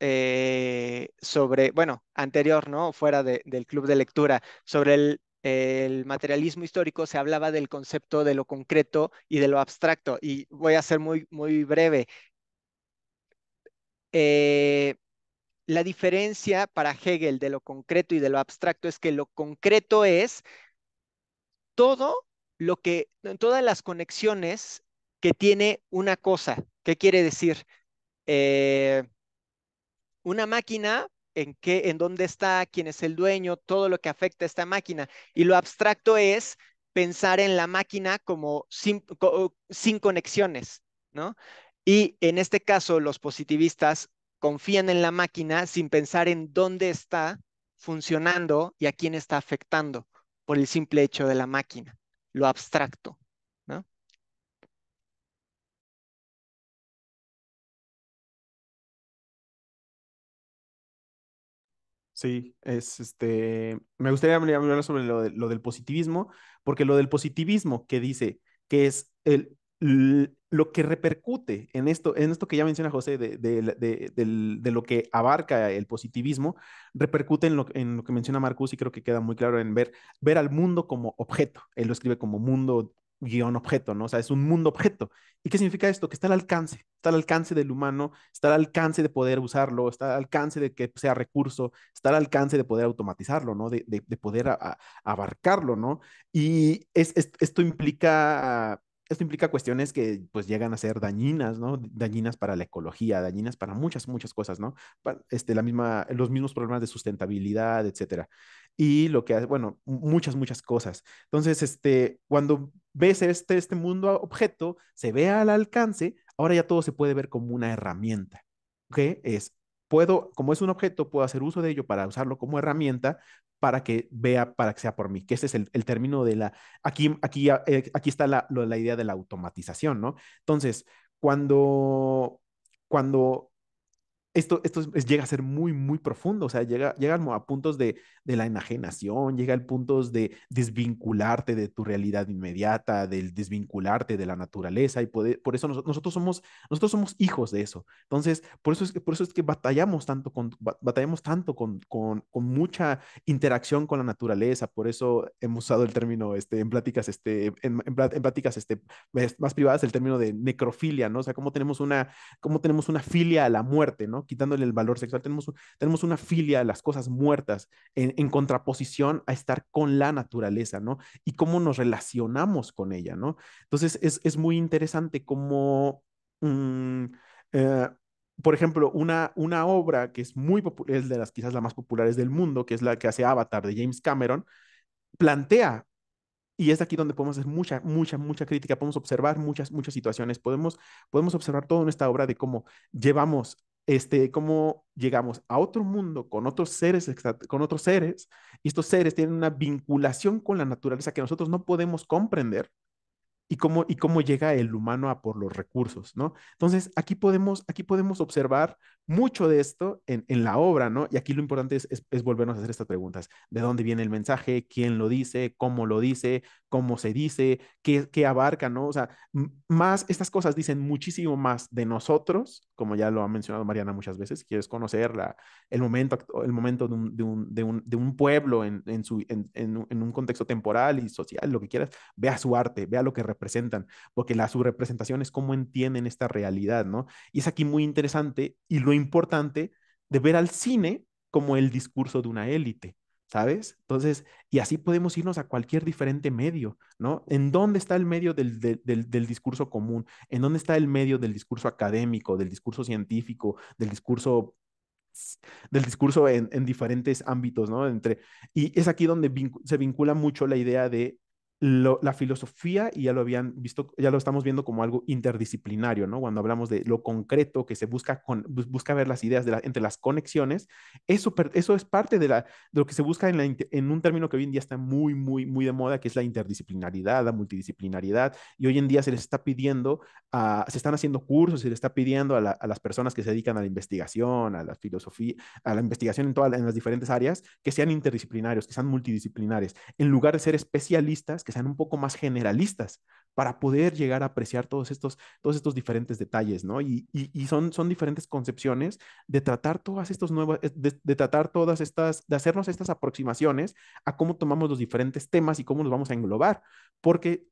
sobre, bueno, anterior, ¿no? Fuera del club de lectura, sobre el materialismo histórico, se hablaba del concepto de lo concreto y de lo abstracto, y voy a ser muy, muy breve. Eh, la diferencia para Hegel de lo concreto y de lo abstracto es que lo concreto es todo todas las conexiones que tiene una cosa. ¿Qué quiere decir? Eh, una máquina, en dónde está, quién es el dueño, todo lo que afecta a esta máquina. Y lo abstracto es pensar en la máquina como sin conexiones, ¿no? Y en este caso, los positivistas confían en la máquina sin pensar en dónde está funcionando y a quién está afectando por el simple hecho de la máquina, lo abstracto, ¿no? Sí, me gustaría hablar sobre lo del positivismo, porque lo del positivismo que dice que es lo que repercute en esto que ya menciona José, de lo que abarca el positivismo, repercute en lo que menciona Marcus y creo que queda muy claro en ver al mundo como objeto. Él lo escribe como mundo guión objeto, ¿no? O sea, es un mundo objeto. ¿Y qué significa esto? Que está al alcance del humano, está al alcance de poder usarlo, está al alcance de que sea recurso, está al alcance de poder automatizarlo, ¿no? De poder abarcarlo, ¿no? Y esto implica cuestiones que pues llegan a ser dañinas, ¿no? Dañinas para la ecología, dañinas para muchas, muchas cosas, ¿no? Los mismos problemas de sustentabilidad, etcétera. Y lo que hace, bueno, muchas, muchas cosas. Entonces, cuando ves este mundo objeto, se ve al alcance, ahora ya todo se puede ver como una herramienta, ¿ok? Como es un objeto, puedo hacer uso de ello para usarlo como herramienta para que sea por mí, que ese es el término aquí está la idea de la automatización, ¿no? Entonces, cuando, cuando llega a ser muy, muy profundo, o sea, llega a puntos de la enajenación, llega a puntos de desvincularte de tu realidad inmediata, del desvincularte de la naturaleza, y por eso nosotros somos hijos de eso. Entonces, por eso es que batallamos tanto con mucha interacción con la naturaleza, por eso hemos usado el término en pláticas más privadas, el término de necrofilia, ¿no? O sea, cómo tenemos una filia a la muerte, ¿no? Quitándole el valor sexual, tenemos una filia a las cosas muertas en contraposición a estar con la naturaleza, ¿no? Y cómo nos relacionamos con ella, ¿no? Entonces es muy interesante cómo, mm, eh, por ejemplo, una obra que es muy popular, es de las quizás las más populares del mundo, que es la que hace Avatar de James Cameron, plantea, y es aquí donde podemos hacer mucha, mucha, mucha crítica, podemos observar muchas, muchas situaciones, podemos observar todo en esta obra de cómo llegamos a otro mundo con otros seres, con otros seres, y estos seres tienen una vinculación con la naturaleza que nosotros no podemos comprender, y cómo llega el humano a por los recursos, ¿no? Entonces, aquí podemos observar mucho de esto en la obra, ¿no? Y aquí lo importante es volvernos a hacer estas preguntas. ¿De dónde viene el mensaje? ¿Quién lo dice? ¿Cómo se dice? ¿Qué abarca, no? O sea, más estas cosas dicen muchísimo más de nosotros, como ya lo ha mencionado Mariana muchas veces, si quieres conocer el momento de un pueblo en un contexto temporal y social, lo que quieras, vea su arte, vea lo que representan, porque su representación es cómo entienden esta realidad, ¿no? Y es aquí muy interesante y lo importante de ver al cine como el discurso de una élite, ¿sabes? Entonces, y así podemos irnos a cualquier diferente medio, ¿no? ¿En dónde está el medio del discurso común? ¿En dónde está el medio del discurso académico, del discurso científico, del discurso en diferentes ámbitos, ¿no? Y es aquí donde se vincula mucho la idea de la filosofía, y ya lo habían visto, ya lo estamos viendo como algo interdisciplinario, ¿no? Cuando hablamos de lo concreto, que se busca ver las ideas entre las conexiones, eso es parte de lo que se busca en un término que hoy en día está muy, muy, muy de moda, que es la interdisciplinaridad, la multidisciplinaridad, y hoy en día se les está pidiendo, se están haciendo cursos, se les está pidiendo a las personas que se dedican a la investigación, a la filosofía, a la investigación en las diferentes áreas, que sean interdisciplinarios, que sean multidisciplinares, en lugar de ser especialistas, que sean un poco más generalistas, para poder llegar a apreciar todos estos diferentes detalles, ¿no? Y son diferentes concepciones de tratar de hacernos estas aproximaciones a cómo tomamos los diferentes temas y cómo los vamos a englobar, porque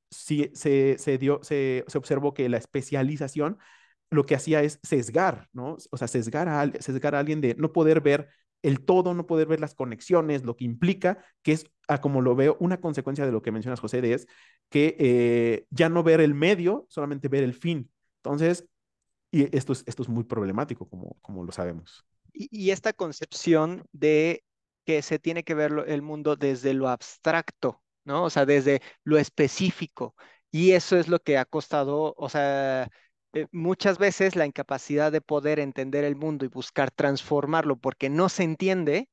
se observó que la especialización lo que hacía es sesgar, ¿no? O sea, sesgar a alguien de no poder ver el todo, no poder ver las conexiones, lo que implica, que es, como lo veo, una consecuencia de lo que mencionas, José, es que ya no ver el medio, solamente ver el fin. Entonces, y esto es muy problemático, como lo sabemos. Y esta concepción de que se tiene que ver el mundo desde lo abstracto, ¿no? O sea, desde lo específico. Y eso es lo que ha costado, o sea, muchas veces la incapacidad de poder entender el mundo y buscar transformarlo porque no se entiende.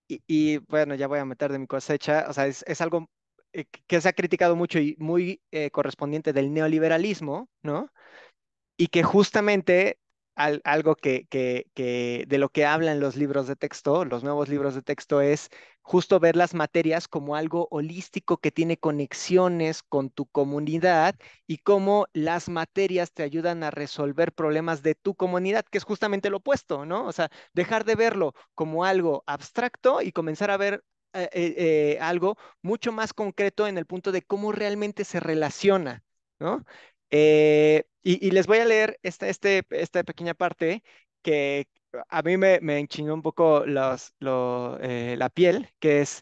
Y bueno, ya voy a meter de mi cosecha, o sea, es algo que se ha criticado mucho y muy correspondiente del neoliberalismo, ¿no? Y que justamente algo que de lo que hablan los libros de texto, los nuevos libros de texto, es justo ver las materias como algo holístico que tiene conexiones con tu comunidad y cómo las materias te ayudan a resolver problemas de tu comunidad, que es justamente lo opuesto, ¿no? O sea, dejar de verlo como algo abstracto y comenzar a ver algo mucho más concreto en el punto de cómo realmente se relaciona, ¿no? Y les voy a leer esta pequeña parte que a mí me enchinó un poco la piel, que es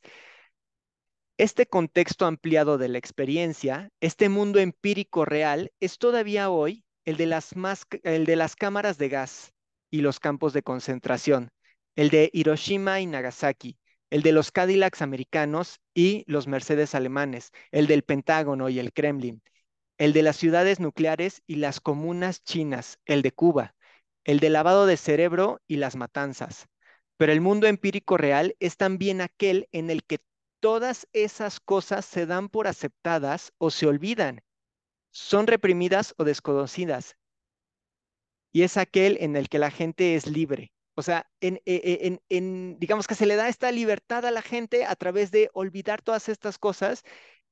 este contexto ampliado de la experiencia, este mundo empírico real, es todavía hoy el de las cámaras de gas y los campos de concentración, el de Hiroshima y Nagasaki, el de los Cadillacs americanos y los Mercedes alemanes, el del Pentágono y el Kremlin, el de las ciudades nucleares y las comunas chinas, el de Cuba, el de lavado de cerebro y las matanzas. Pero el mundo empírico real es también aquel en el que todas esas cosas se dan por aceptadas o se olvidan, son reprimidas o desconocidas. y es aquel en el que la gente es libre. O sea, digamos que se le da esta libertad a la gente a través de olvidar todas estas cosas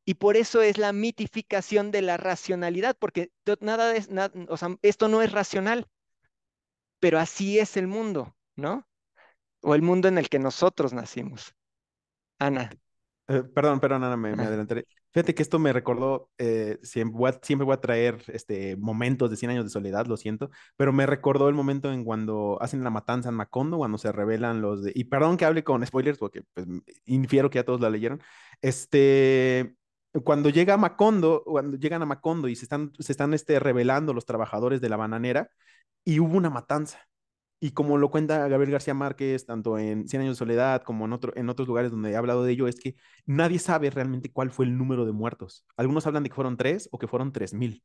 y por eso es la mitificación de la racionalidad, porque nada es, o sea, esto no es racional, pero así es el mundo, ¿no? O el mundo en el que nosotros nacimos. Ana. Perdón, Ana, me Ah, adelantaré. Fíjate que esto me recordó, siempre voy a traer momentos de 100 años de soledad, lo siento, pero me recordó el momento en cuando hacen la matanza en Macondo, cuando se revelan los de... Y perdón que hable con spoilers, porque pues, infiero que ya todos la leyeron. Cuando llega Macondo, cuando llegan a Macondo y se están revelando los trabajadores de la bananera, y hubo una matanza. Y como lo cuenta Gabriel García Márquez, tanto en Cien Años de Soledad como en otros lugares donde he hablado de ello, es que nadie sabe realmente cuál fue el número de muertos. Algunos hablan de que fueron 3 o que fueron 3,000.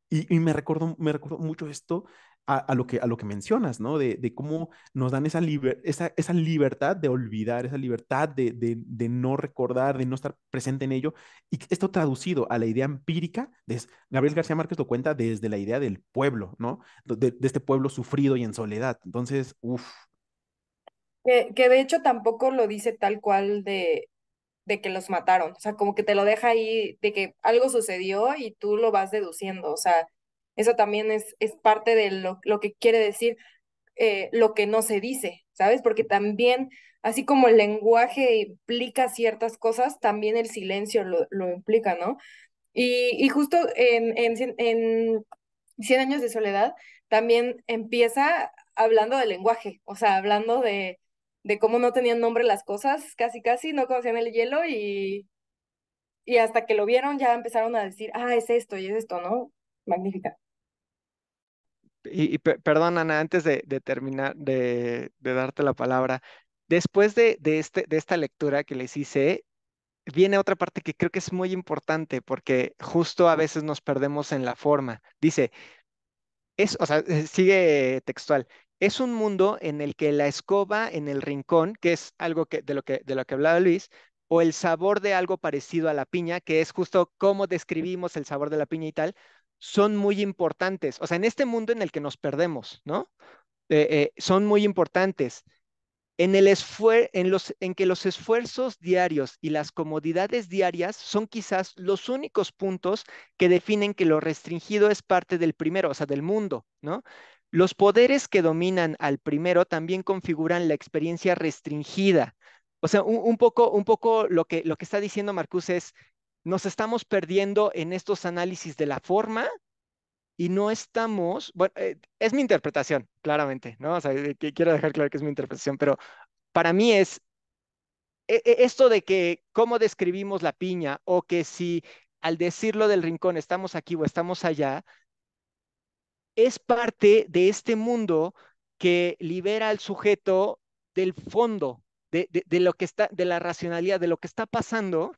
Y me recordó mucho esto a lo que mencionas, ¿no? De cómo nos dan esa libertad de olvidar, esa libertad de no recordar, de no estar presente en ello. Y esto traducido a la idea empírica, Gabriel García Márquez lo cuenta desde la idea del pueblo, ¿no? De este pueblo sufrido y en soledad. Entonces, uff, Que de hecho tampoco lo dice tal cual de que los mataron, o sea, como que te lo deja ahí de que algo sucedió y tú lo vas deduciendo, o sea, eso también es parte de lo que quiere decir lo que no se dice, ¿sabes? Porque también, así como el lenguaje implica ciertas cosas, también el silencio lo implica, ¿no? Y justo en Cien años de soledad también empieza hablando del lenguaje, o sea, hablando de cómo no tenían nombre las cosas, casi casi, no conocían el hielo y hasta que lo vieron ya empezaron a decir, ah, es esto y es esto, ¿no? Magnífica. perdón, Ana, antes de terminar, de darte la palabra, después de esta lectura que les hice, viene otra parte que creo que es muy importante porque justo a veces nos perdemos en la forma. Dice, o sea, sigue textual. Es un mundo en el que la escoba en el rincón, que es algo de lo que hablaba Luis, o el sabor de algo parecido a la piña, que es justo cómo describimos el sabor de la piña y tal, son muy importantes. O sea, en este mundo en el que nos perdemos, ¿no? Son muy importantes en que los esfuerzos diarios y las comodidades diarias son quizás los únicos puntos que definen que lo restringido es parte del primero, o sea, del mundo, ¿no? Los poderes que dominan al primero también configuran la experiencia restringida. O sea, un poco lo que está diciendo Marcus es, nos estamos perdiendo en estos análisis de la forma y no estamos, bueno, es mi interpretación, claramente, ¿no? O sea, que quiero dejar claro que es mi interpretación, pero para mí es esto de que cómo describimos la piña o que si al decirlo del rincón estamos aquí o estamos allá, es parte de este mundo que libera al sujeto del fondo, de lo que está, de la racionalidad, de lo que está pasando.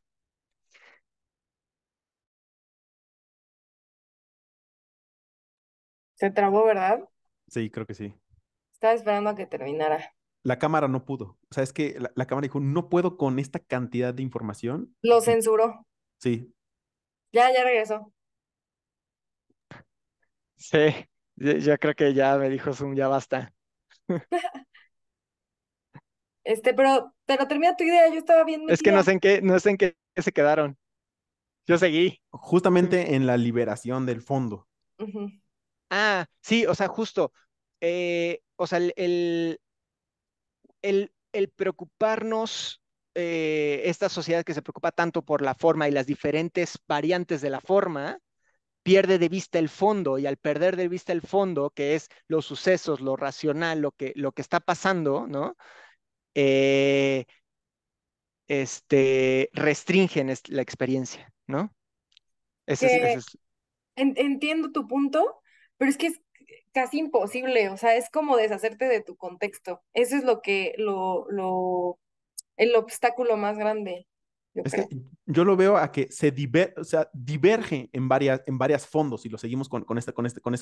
Se trabó, ¿verdad? sí, creo que sí. Estaba esperando a que terminara. La cámara no pudo. O sea, es que la cámara dijo, no puedo con esta cantidad de información. Lo Y censuró. sí, Ya regresó. Sí, yo creo que ya me dijo Zoom, ya basta. Pero termina tu idea, yo estaba bien Es que no metida. sé en qué se quedaron. Yo seguí. justamente en la liberación del fondo. Ujú. Sí, o sea, justo. O sea, el preocuparnos, esta sociedad que se preocupa tanto por la forma y las diferentes variantes de la forma, pierde de vista el fondo y al perder de vista el fondo, que es los sucesos, lo racional, lo que está pasando, ¿no? Eh, restringen la experiencia, ¿no? Ese Que es, entiendo tu punto, pero es que es casi imposible, o sea, es como deshacerte de tu contexto. Eso es el obstáculo más grande, yo Es que creo. yo lo veo a que o sea, diverge en varias fondos y lo seguimos con estos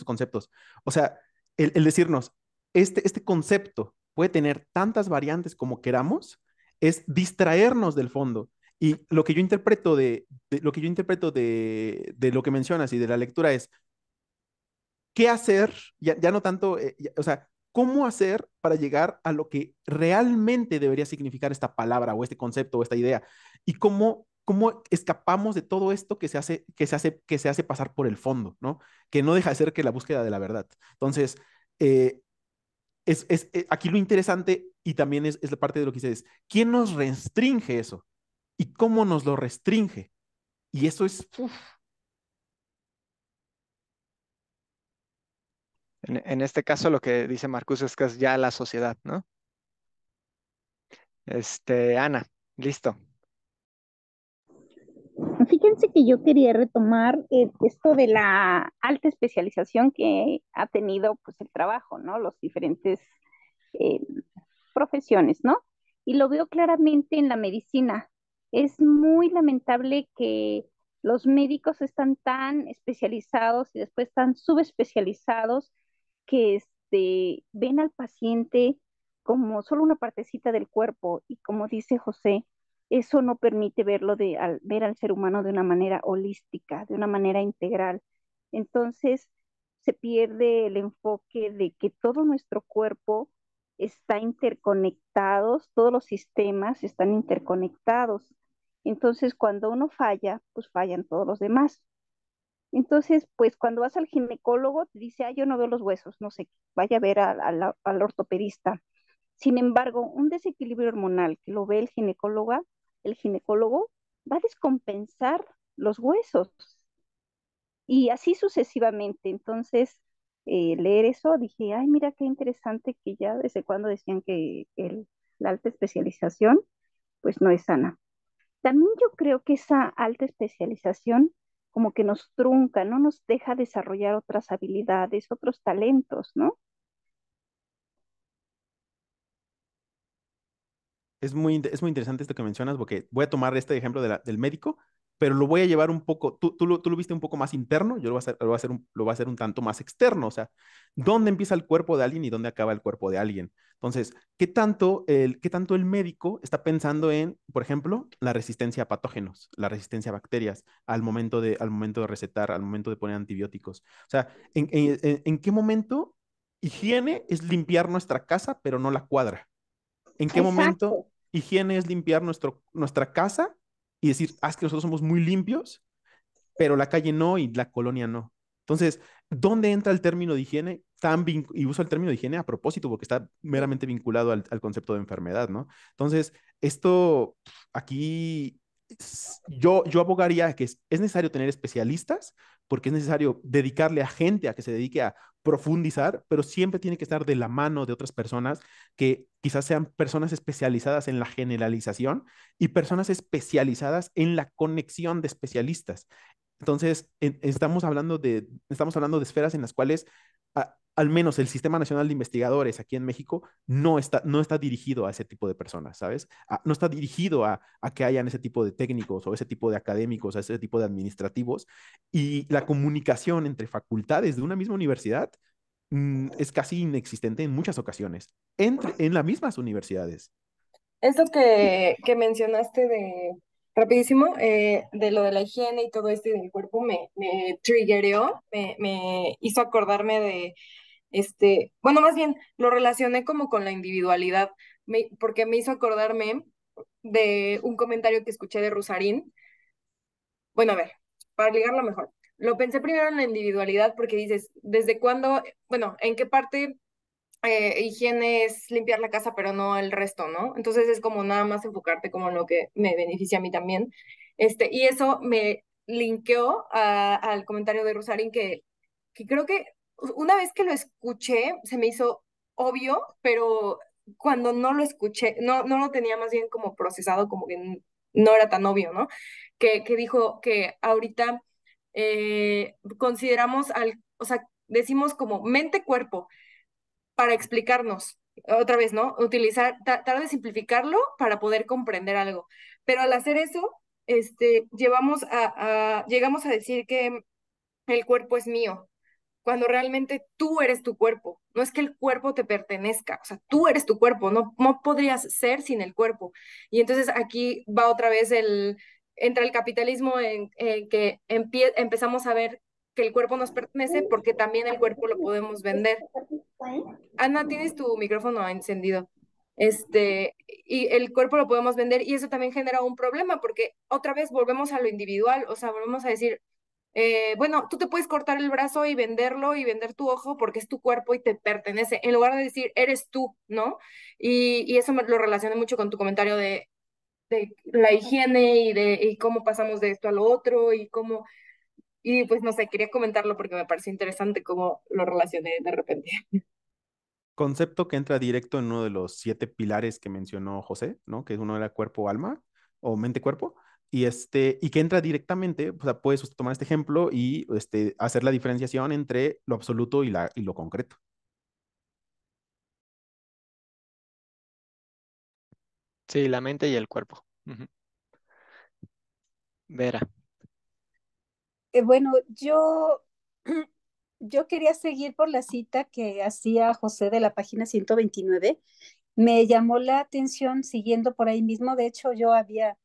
conceptos. O sea, el decirnos, este concepto puede tener tantas variantes como queramos, es distraernos del fondo. Y lo que yo interpreto lo que mencionas y de la lectura es, qué hacer, ya no tanto, o sea, cómo hacer para llegar a lo que realmente debería significar esta palabra o este concepto o esta idea, y cómo escapamos de todo esto que se hace pasar por el fondo, ¿no? Que no deja de ser que la búsqueda de la verdad. Entonces, eh, aquí lo interesante y también es la parte de lo que dices, ¿quién nos restringe eso? ¿Y cómo nos lo restringe? Y eso es, uf. En este caso, lo que dice Marcus es que es ya la sociedad, ¿no? Ana, listo. Fíjense que yo quería retomar esto de la alta especialización que ha tenido pues el trabajo, ¿no? Los diferentes eh, profesiones, ¿no? Y lo veo claramente en la medicina. Es muy lamentable que los médicos están tan especializados y después tan subespecializados que ven al paciente como solo una partecita del cuerpo y como dice José, eso no permite ver al ser humano de una manera holística, de una manera integral. Entonces se pierde el enfoque de que todo nuestro cuerpo está interconectados, todos los sistemas están interconectados. Entonces, cuando uno falla, pues fallan todos los demás. Entonces, pues cuando vas al ginecólogo, te dice, ah, yo no veo los huesos, no sé, vaya a ver al ortopedista. Sin embargo, un desequilibrio hormonal que lo ve el ginecólogo va a descompensar los huesos y así sucesivamente. Entonces, leer eso, dije, ay, mira qué interesante que ya desde cuando decían que la alta especialización, pues no es sana. También yo creo que esa alta especialización como que nos trunca, no nos deja desarrollar otras habilidades, otros talentos, ¿no? Es muy interesante esto que mencionas, porque voy a tomar este ejemplo del médico, pero lo voy a llevar un poco, tú lo viste un poco más interno, yo lo voy a hacer un tanto más externo, o sea, ¿dónde empieza el cuerpo de alguien y dónde acaba el cuerpo de alguien? Entonces, ¿qué tanto el médico está pensando en, por ejemplo, la resistencia a patógenos, la resistencia a bacterias, al momento de recetar, al momento de poner antibióticos? O sea, ¿en qué momento higiene es limpiar nuestra casa, pero no la cuadra? ¿En qué momento Exacto. higiene es limpiar nuestra casa y decir, es que nosotros somos muy limpios, pero la calle no y la colonia no? Entonces, ¿dónde entra el término de higiene? Y uso el término de higiene a propósito porque está meramente vinculado al concepto de enfermedad, ¿no? Entonces, esto aquí, yo abogaría que es necesario tener especialistas porque es necesario dedicarle a gente a que se dedique a profundizar, pero siempre tiene que estar de la mano de otras personas que quizás sean personas especializadas en la generalización y personas especializadas en la conexión de especialistas. Entonces, estamos hablando de esferas en las cuales, al menos el Sistema Nacional de Investigadores aquí en México no está dirigido a ese tipo de personas, ¿sabes? No está dirigido a que hayan ese tipo de técnicos o ese tipo de académicos, a ese tipo de administrativos. Y la comunicación entre facultades de una misma universidad es casi inexistente en muchas ocasiones, en las mismas universidades. Esto que mencionaste rapidísimo, de lo de la higiene y todo esto y del cuerpo, me triggereó, me hizo acordarme bueno, más bien lo relacioné como con la individualidad, porque me hizo acordarme de un comentario que escuché de Rusarín. Bueno, a ver, para ligarlo mejor. Lo pensé primero en la individualidad porque dices, ¿desde cuándo? Bueno, ¿en qué parte higiene es limpiar la casa, pero no el resto, ¿no? Entonces es como nada más enfocarte como en lo que me beneficia a mí también. Y eso me linkeó al comentario de Rosarín que creo que una vez que lo escuché se me hizo obvio, pero cuando no lo escuché, no lo tenía más bien como procesado, como que no era tan obvio, ¿no? Que dijo que ahorita consideramos o sea, decimos como mente-cuerpo para explicarnos. Otra vez, ¿no? Tratar de simplificarlo para poder comprender algo. Pero al hacer eso, llegamos a decir que el cuerpo es mío, cuando realmente tú eres tu cuerpo. No es que el cuerpo te pertenezca, o sea, tú eres tu cuerpo, no podrías ser sin el cuerpo. Y entonces aquí va otra vez entra el capitalismo en que empezamos a ver que el cuerpo nos pertenece porque también el cuerpo lo podemos vender. Ana, tienes tu micrófono encendido. Y el cuerpo lo podemos vender y eso también genera un problema porque otra vez volvemos a lo individual, o sea, volvemos a decir, bueno, tú te puedes cortar el brazo y venderlo y vender tu ojo porque es tu cuerpo y te pertenece, en lugar de decir, eres tú, ¿no? Y eso me lo relacioné mucho con tu comentario de la higiene y cómo pasamos de esto a lo otro y cómo, y pues no sé, quería comentarlo porque me pareció interesante cómo lo relacioné de repente. Concepto que entra directo en uno de los 7 pilares que mencionó José, ¿no? Que uno era cuerpo-alma o mente-cuerpo. Y que entra directamente, o sea, puedes tomar este ejemplo y hacer la diferenciación entre lo absoluto y lo concreto. Sí, la mente y el cuerpo. Ujú. Vera. Bueno, yo quería seguir por la cita que hacía José de la página 129. Me llamó la atención siguiendo por ahí mismo. De hecho, yo había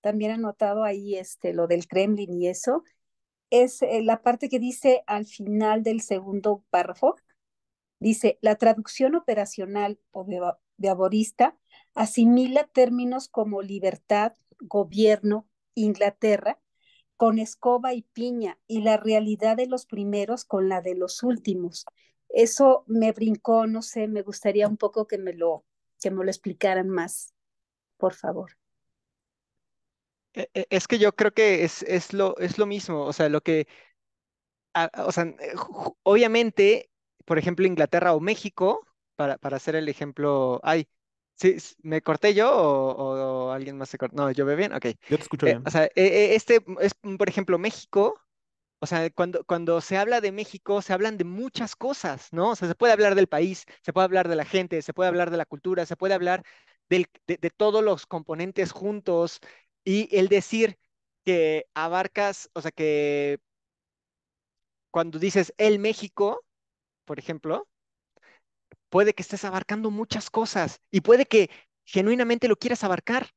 también anotado ahí lo del Kremlin y eso. Es la parte que dice al final del segundo párrafo. Dice, la traducción operacional o de aborista asimila términos como libertad, gobierno, Inglaterra, con escoba y piña, y la realidad de los primeros con la de los últimos. Eso me brincó, no sé, me gustaría un poco que me lo explicaran más, por favor. Es que yo creo que es lo mismo, o sea, lo que, o sea, obviamente, por ejemplo, Inglaterra o México, para hacer el ejemplo, ay, sí, ¿me corté yo o alguien más se cortó? No, yo veo bien, ok. Yo te escucho bien. O sea, este es, por ejemplo, México. O sea, cuando se habla de México, se hablan de muchas cosas, ¿no? O sea, se puede hablar del país, se puede hablar de la gente, se puede hablar de la cultura, se puede hablar de todos los componentes juntos y el decir que abarcas, o sea, que cuando dices el México, por ejemplo, puede que estés abarcando muchas cosas y puede que genuinamente lo quieras abarcar.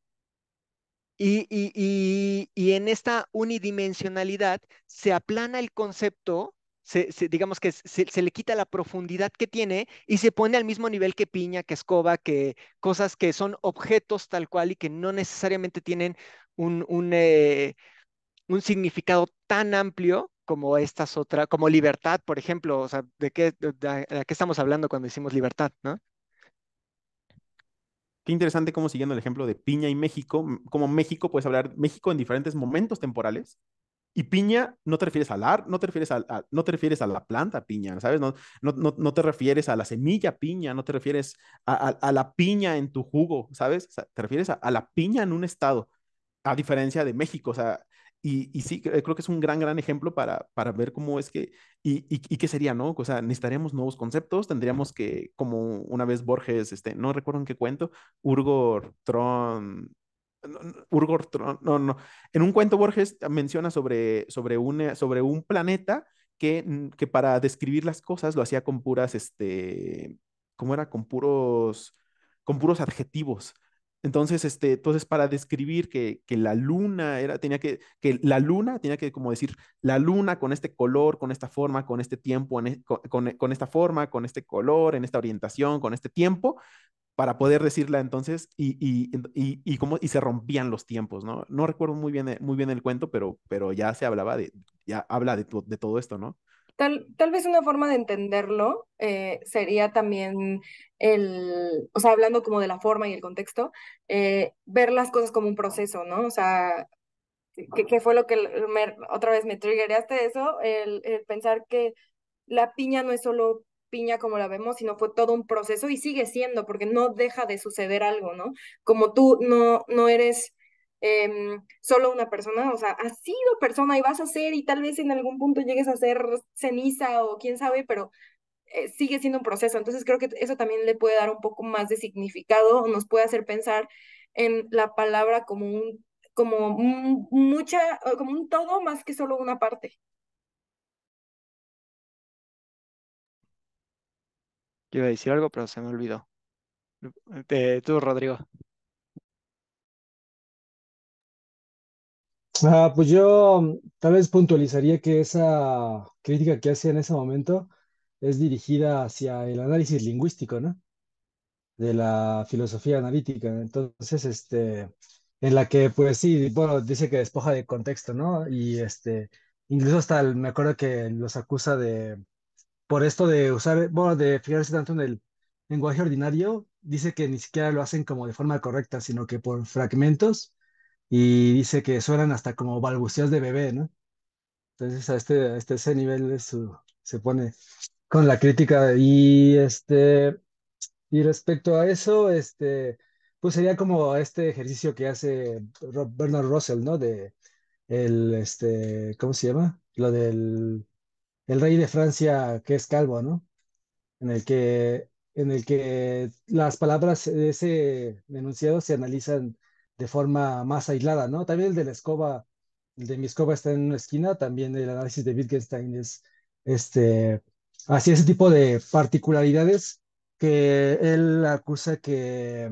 Y en esta unidimensionalidad se aplana el concepto, digamos que se le quita la profundidad que tiene y se pone al mismo nivel que piña, que escoba, que cosas que son objetos tal cual y que no necesariamente tienen un significado tan amplio como estas otras, como libertad, por ejemplo. O sea, ¿de qué estamos hablando cuando decimos libertad, ¿no? Qué interesante cómo siguiendo el ejemplo de piña y México, como México puedes hablar México en diferentes momentos temporales. Y piña no te refieres no te refieres no te refieres a la planta piña, ¿sabes? No te refieres a la semilla piña, no te refieres a la piña en tu jugo, ¿sabes? O sea, te refieres a la piña en un estado, a diferencia de México, o sea, y sí, creo que es un gran ejemplo para ver cómo es que, y qué sería, ¿no? O sea, necesitaríamos nuevos conceptos, tendríamos que, como una vez Borges, no recuerdo en qué cuento, Urgor Tron, Urgor Tron, no, en un cuento Borges menciona sobre un planeta que para describir las cosas lo hacía con puras, ¿cómo era? Con puros adjetivos. Entonces, para describir que la luna que la luna tenía que como decir, la luna con este color, con esta forma, con este tiempo, con esta forma, con este color, en esta orientación, con este tiempo, para poder decirla entonces, y se rompían los tiempos, ¿no? No recuerdo muy bien el cuento, pero ya se hablaba ya habla de todo esto, ¿no? Tal vez una forma de entenderlo sería también o sea, hablando como de la forma y el contexto, ver las cosas como un proceso, ¿no? O sea, que fue lo que otra vez me triggereaste eso, el pensar que la piña no es solo piña como la vemos, sino fue todo un proceso y sigue siendo, porque no deja de suceder algo, ¿no? Como tú no eres solo una persona, o sea, has sido persona y vas a ser y tal vez en algún punto llegues a ser ceniza o quién sabe, pero sigue siendo un proceso. Entonces creo que eso también le puede dar un poco más de significado, o nos puede hacer pensar en la palabra como un todo más que solo una parte. Yo iba a decir algo, pero se me olvidó. Tú, Rodrigo. Pues yo tal vez puntualizaría que esa crítica que hace en ese momento es dirigida hacia el análisis lingüístico, ¿no? De la filosofía analítica. Entonces, en la que, pues sí, bueno, dice que despoja de contexto, ¿no? Y incluso hasta me acuerdo que los acusa de, por esto de usar, bueno, de fijarse tanto en el lenguaje ordinario, dice que ni siquiera lo hacen como de forma correcta, sino que por fragmentos, y dice que suenan hasta como balbuceos de bebé, ¿no? Entonces, a ese nivel se pone con la crítica. Y respecto a eso, pues sería como este ejercicio que hace Bernard Russell, ¿no? De ¿cómo se llama? Lo del el rey de Francia que es calvo, ¿no? En el que las palabras de ese enunciado se analizan de forma más aislada, ¿no? También el de la escoba, el de mi escoba está en una esquina, también el análisis de Wittgenstein es, este, así ese tipo de particularidades que él acusa que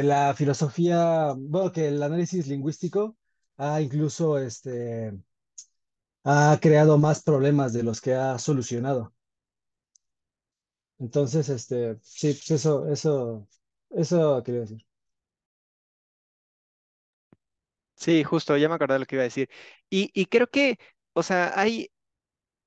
la filosofía, bueno, que el análisis lingüístico ha incluso, ha creado más problemas de los que ha solucionado. Entonces, sí, pues eso quería decir. Sí, justo, ya me acordé de lo que iba a decir. Y creo que, o sea,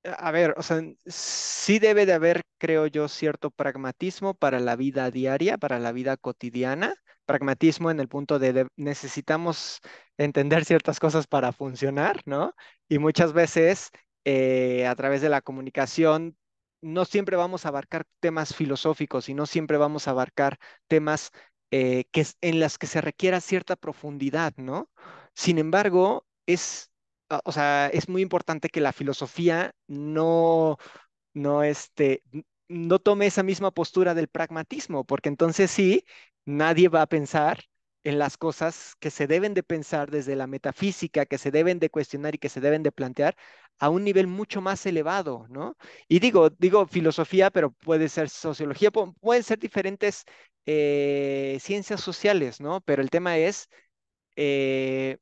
a ver, o sea, sí debe de haber, creo yo, cierto pragmatismo para la vida diaria, para la vida cotidiana. Pragmatismo en el punto de necesitamos entender ciertas cosas para funcionar, ¿no? Y muchas veces a través de la comunicación no siempre vamos a abarcar temas filosóficos y no siempre vamos a abarcar temas en las que se requiera cierta profundidad, ¿no? Sin embargo, o sea, es muy importante que la filosofía no tome esa misma postura del pragmatismo, porque entonces sí, nadie va a pensar en las cosas que se deben de pensar desde la metafísica, que se deben de cuestionar y que se deben de plantear a un nivel mucho más elevado, ¿no? Y digo filosofía, pero puede ser sociología, pueden ser diferentes ciencias sociales, ¿no? Pero el tema es eh,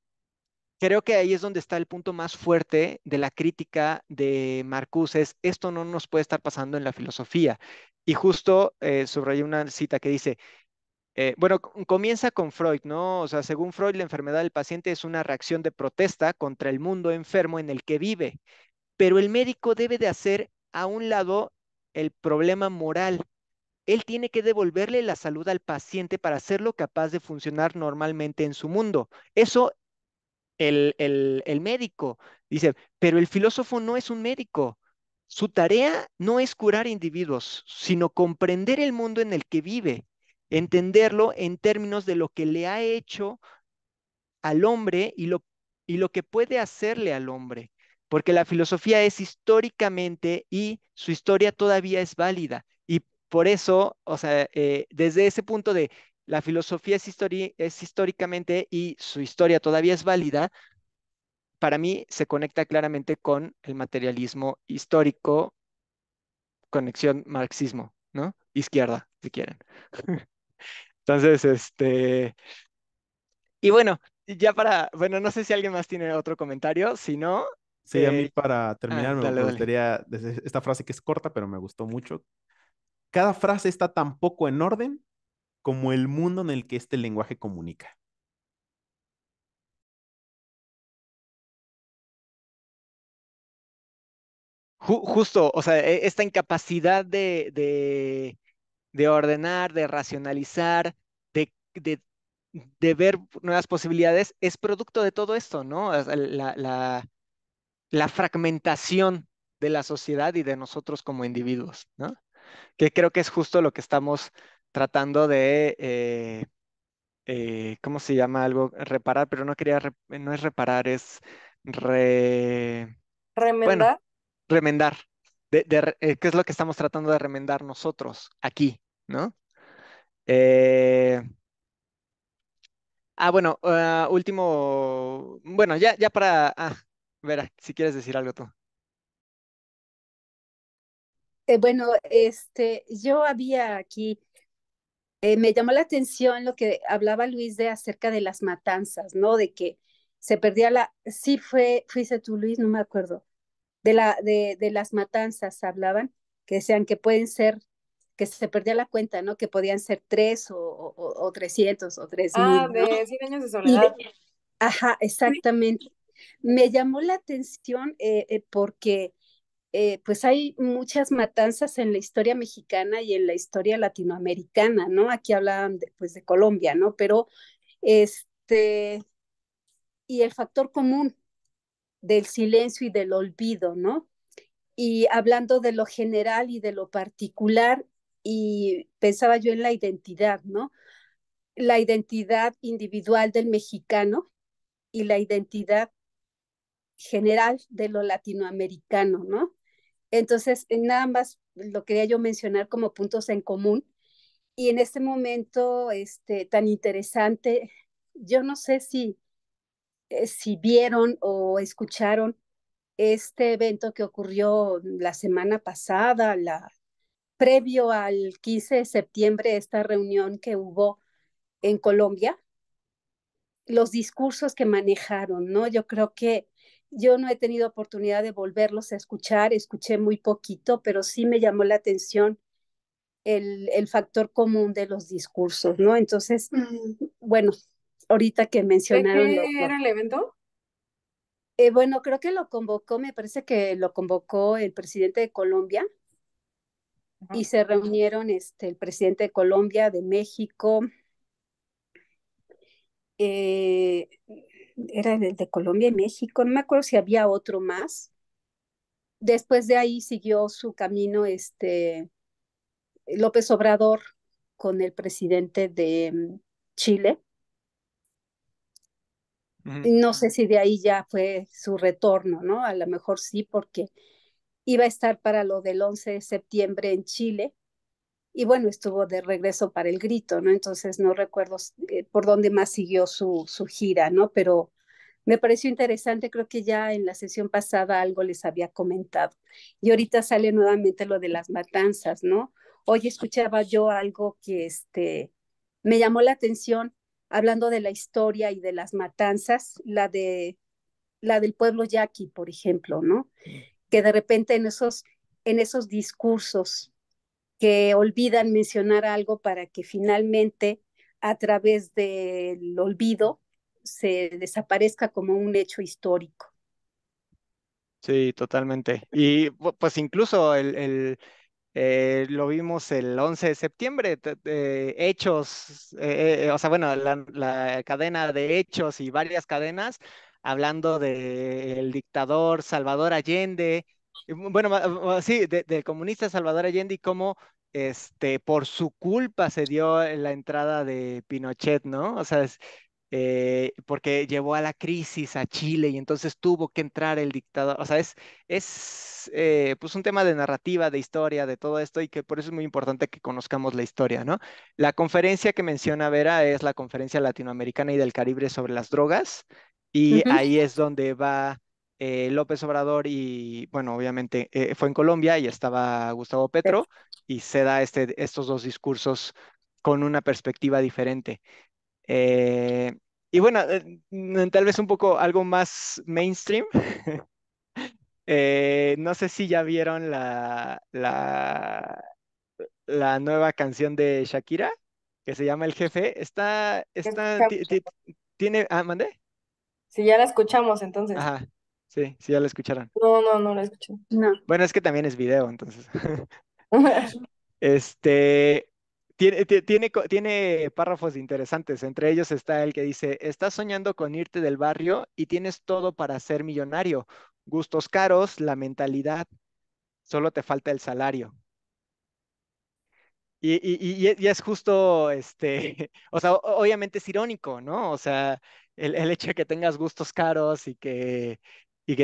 creo que ahí es donde está el punto más fuerte de la crítica de Marcuse, es esto no nos puede estar pasando en la filosofía. Y justo subrayé una cita que dice, bueno, comienza con Freud, ¿no? O sea, según Freud, la enfermedad del paciente es una reacción de protesta contra el mundo enfermo en el que vive, pero el médico debe de hacer a un lado el problema moral. Él tiene que devolverle la salud al paciente para hacerlo capaz de funcionar normalmente en su mundo. Eso el médico. Dice, pero el filósofo no es un médico. Su tarea no es curar individuos, sino comprender el mundo en el que vive, entenderlo en términos de lo que le ha hecho al hombre y lo que puede hacerle al hombre. Porque la filosofía es históricamente y su historia todavía es válida. Y por eso, o sea, desde ese punto de la filosofía es históricamente y su historia todavía es válida, para mí se conecta claramente con el materialismo histórico, conexión marxismo, ¿no? Izquierda, si quieren. Entonces, y bueno, bueno, no sé si alguien más tiene otro comentario, si no, Sí, a mí para terminar me dale, dale. gustaría decir esta frase que es corta, pero me gustó mucho. Cada frase está tan poco en orden como el mundo en el que este lenguaje comunica. Justo, o sea, esta incapacidad de ordenar, de racionalizar, de, de ver nuevas posibilidades, es producto de todo esto, ¿no? O sea, la fragmentación de la sociedad y de nosotros como individuos, ¿no? Que creo que es justo lo que estamos tratando de, ¿cómo se llama algo? Reparar, pero no es reparar, es bueno, Remendar. remendar. ¿Qué es lo que estamos tratando de remendar nosotros aquí, ¿no? Eh, bueno, bueno, ya para, Vera, si quieres decir algo tú. Bueno, yo había aquí Me llamó la atención lo que hablaba Luis de acerca de las matanzas, ¿no? De que se perdía sí fuiste tú, Luis, no me acuerdo, de las matanzas hablaban, que decían que pueden ser, que se perdía la cuenta, ¿no? Que podían ser 3 o 300 o tres Ah, mil, ¿no? de Cien años de Y soledad. ajá, exactamente. Me llamó la atención porque pues hay muchas matanzas en la historia mexicana y en la historia latinoamericana, ¿no? Aquí hablaban pues de Colombia, ¿no? Pero este, y el factor común del silencio y del olvido, ¿no? Y hablando de lo general y de lo particular, y pensaba yo en la identidad, ¿no? La identidad individual del mexicano y la identidad general de lo latinoamericano, ¿no? Entonces, en ambas lo quería yo mencionar como puntos en común. Y en este momento tan interesante, yo no sé si vieron o escucharon este evento que ocurrió la semana pasada, previo al 15 de septiembre, esta reunión que hubo en Colombia, los discursos que manejaron, ¿no? Yo creo que yo no he tenido oportunidad de volverlos a escuchar, escuché muy poquito, pero sí me llamó la atención el factor común de los discursos, ¿no? Entonces, bueno, ahorita que ¿De mencionaron qué era el evento? bueno, creo que lo convocó, me parece que lo convocó el presidente de Colombia Ajá. y se reunieron el presidente de Colombia, de México, eh, era el de Colombia y México, no me acuerdo si había otro más. Después de ahí siguió su camino López Obrador con el presidente de Chile. Ujú. No sé si de ahí ya fue su retorno, ¿no? A lo mejor sí, porque iba a estar para lo del 11 de septiembre en Chile y bueno, estuvo de regreso para el grito, ¿no? Entonces no recuerdo por dónde más siguió su gira, ¿no? Pero me pareció interesante, creo que ya en la sesión pasada algo les había comentado. Y ahorita sale nuevamente lo de las matanzas, ¿no? Hoy escuchaba yo algo que me llamó la atención, hablando de la historia y de las matanzas, la del pueblo yaqui, por ejemplo, ¿no? Que de repente en esos discursos que olvidan mencionar algo para que finalmente a través del olvido se desaparezca como un hecho histórico. Sí, totalmente. Y pues incluso lo vimos el 11 de septiembre, hechos, o sea, bueno, la cadena de hechos y varias cadenas hablando del dictador Salvador Allende, bueno, sí, del comunista Salvador Allende y cómo por su culpa se dio la entrada de Pinochet, ¿no? O sea, porque llevó a la crisis a Chile y entonces tuvo que entrar el dictador. O sea, es pues un tema de narrativa, de historia, de todo esto y que por eso es muy importante que conozcamos la historia, ¿no? La conferencia que menciona Vera es la Conferencia Latinoamericana y del Caribe sobre las drogas y Ujú. ahí es donde va López Obrador y, bueno, obviamente fue en Colombia y estaba Gustavo Petro y se da estos dos discursos con una perspectiva diferente. Eh, y bueno, tal vez un poco algo más mainstream. No sé si ya vieron la nueva canción de Shakira, que se llama El Jefe. Tiene, ¿mandé? Si ya la escuchamos, entonces. Ajá, sí, sí, ya la escucharon. No, no, no la escuché. No. Bueno, es que también es video, entonces. Este, tiene párrafos interesantes. Entre ellos está el que dice, estás soñando con irte del barrio y tienes todo para ser millonario. Gustos caros, la mentalidad, solo te falta el salario. Y es justo, o sea, obviamente es irónico, ¿no? O sea, el hecho de que tengas gustos caros y que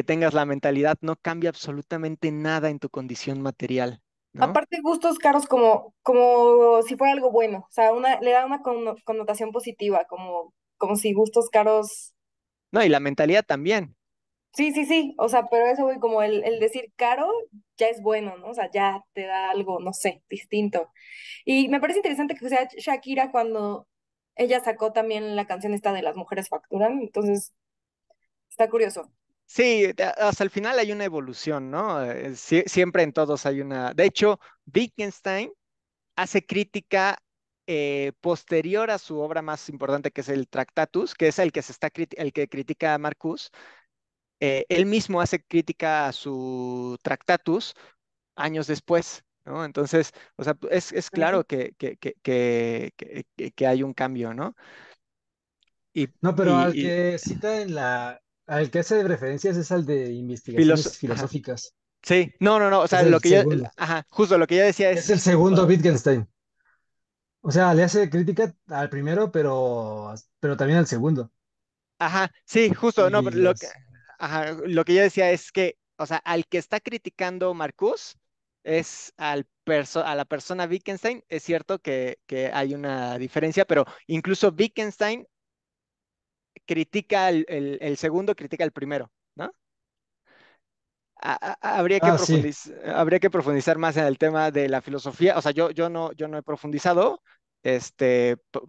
tengas la mentalidad no cambia absolutamente nada en tu condición material, ¿no? Aparte, gustos caros como si fuera algo bueno. O sea, le da una connotación positiva, como si gustos caros. No, y la mentalidad también. Sí, sí, sí. O sea, pero eso, güey, como el decir caro. ya es bueno, ¿no? O sea, ya te da algo, no sé, distinto. Y me parece interesante que sea Shakira cuando ella sacó también la canción esta de Las mujeres facturan, entonces está curioso. Sí, hasta el final hay una evolución, ¿no? Siempre en todos hay una. De hecho, Wittgenstein hace crítica posterior a su obra más importante, que es el Tractatus, que es el que el que critica a Marcus. Él mismo hace crítica a su Tractatus años después, ¿no? Entonces, o sea, es claro que hay un cambio, ¿no? Y, No, pero al y, y que cita al que hace referencias es al de investigaciones ajá. filosóficas. Sí, no, o Es sea, el segundo. ajá, justo lo que yo decía Es es, el segundo Wittgenstein. O sea, le hace crítica al primero, pero también al segundo. ajá, sí, justo, no, Y pero los... ajá, lo que yo decía es que, o sea, al que está criticando Marcus es a la persona Wittgenstein, es cierto que hay una diferencia, pero incluso Wittgenstein critica el segundo, critica el primero, ¿no? Ah, sí. Habría que profundizar más en el tema de la filosofía. O sea, yo no he profundizado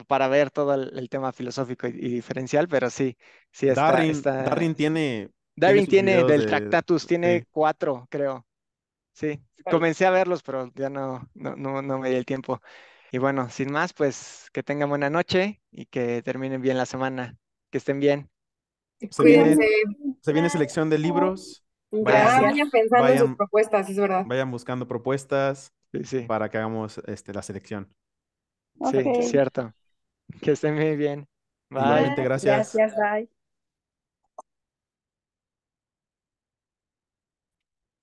para ver todo el tema filosófico y diferencial, pero sí, sí Darwin tiene Darwin sus tiene videos del de... Tractatus, tiene Sí, 4, creo. Sí, Vale. comencé a verlos, pero ya no me di el tiempo. Y bueno, sin más, pues que tengan buena noche y que terminen bien la semana. Que estén bien. se Cuídense. viene, se viene selección de libros. Ah, Vayan, Gracias. vayan pensando en sus vayan, propuestas, es verdad. vayan buscando propuestas Sí, sí, para que hagamos la selección. Ok. sí, cierto. Que estén muy bien. Bye. Igualmente, gracias. Gracias, bye.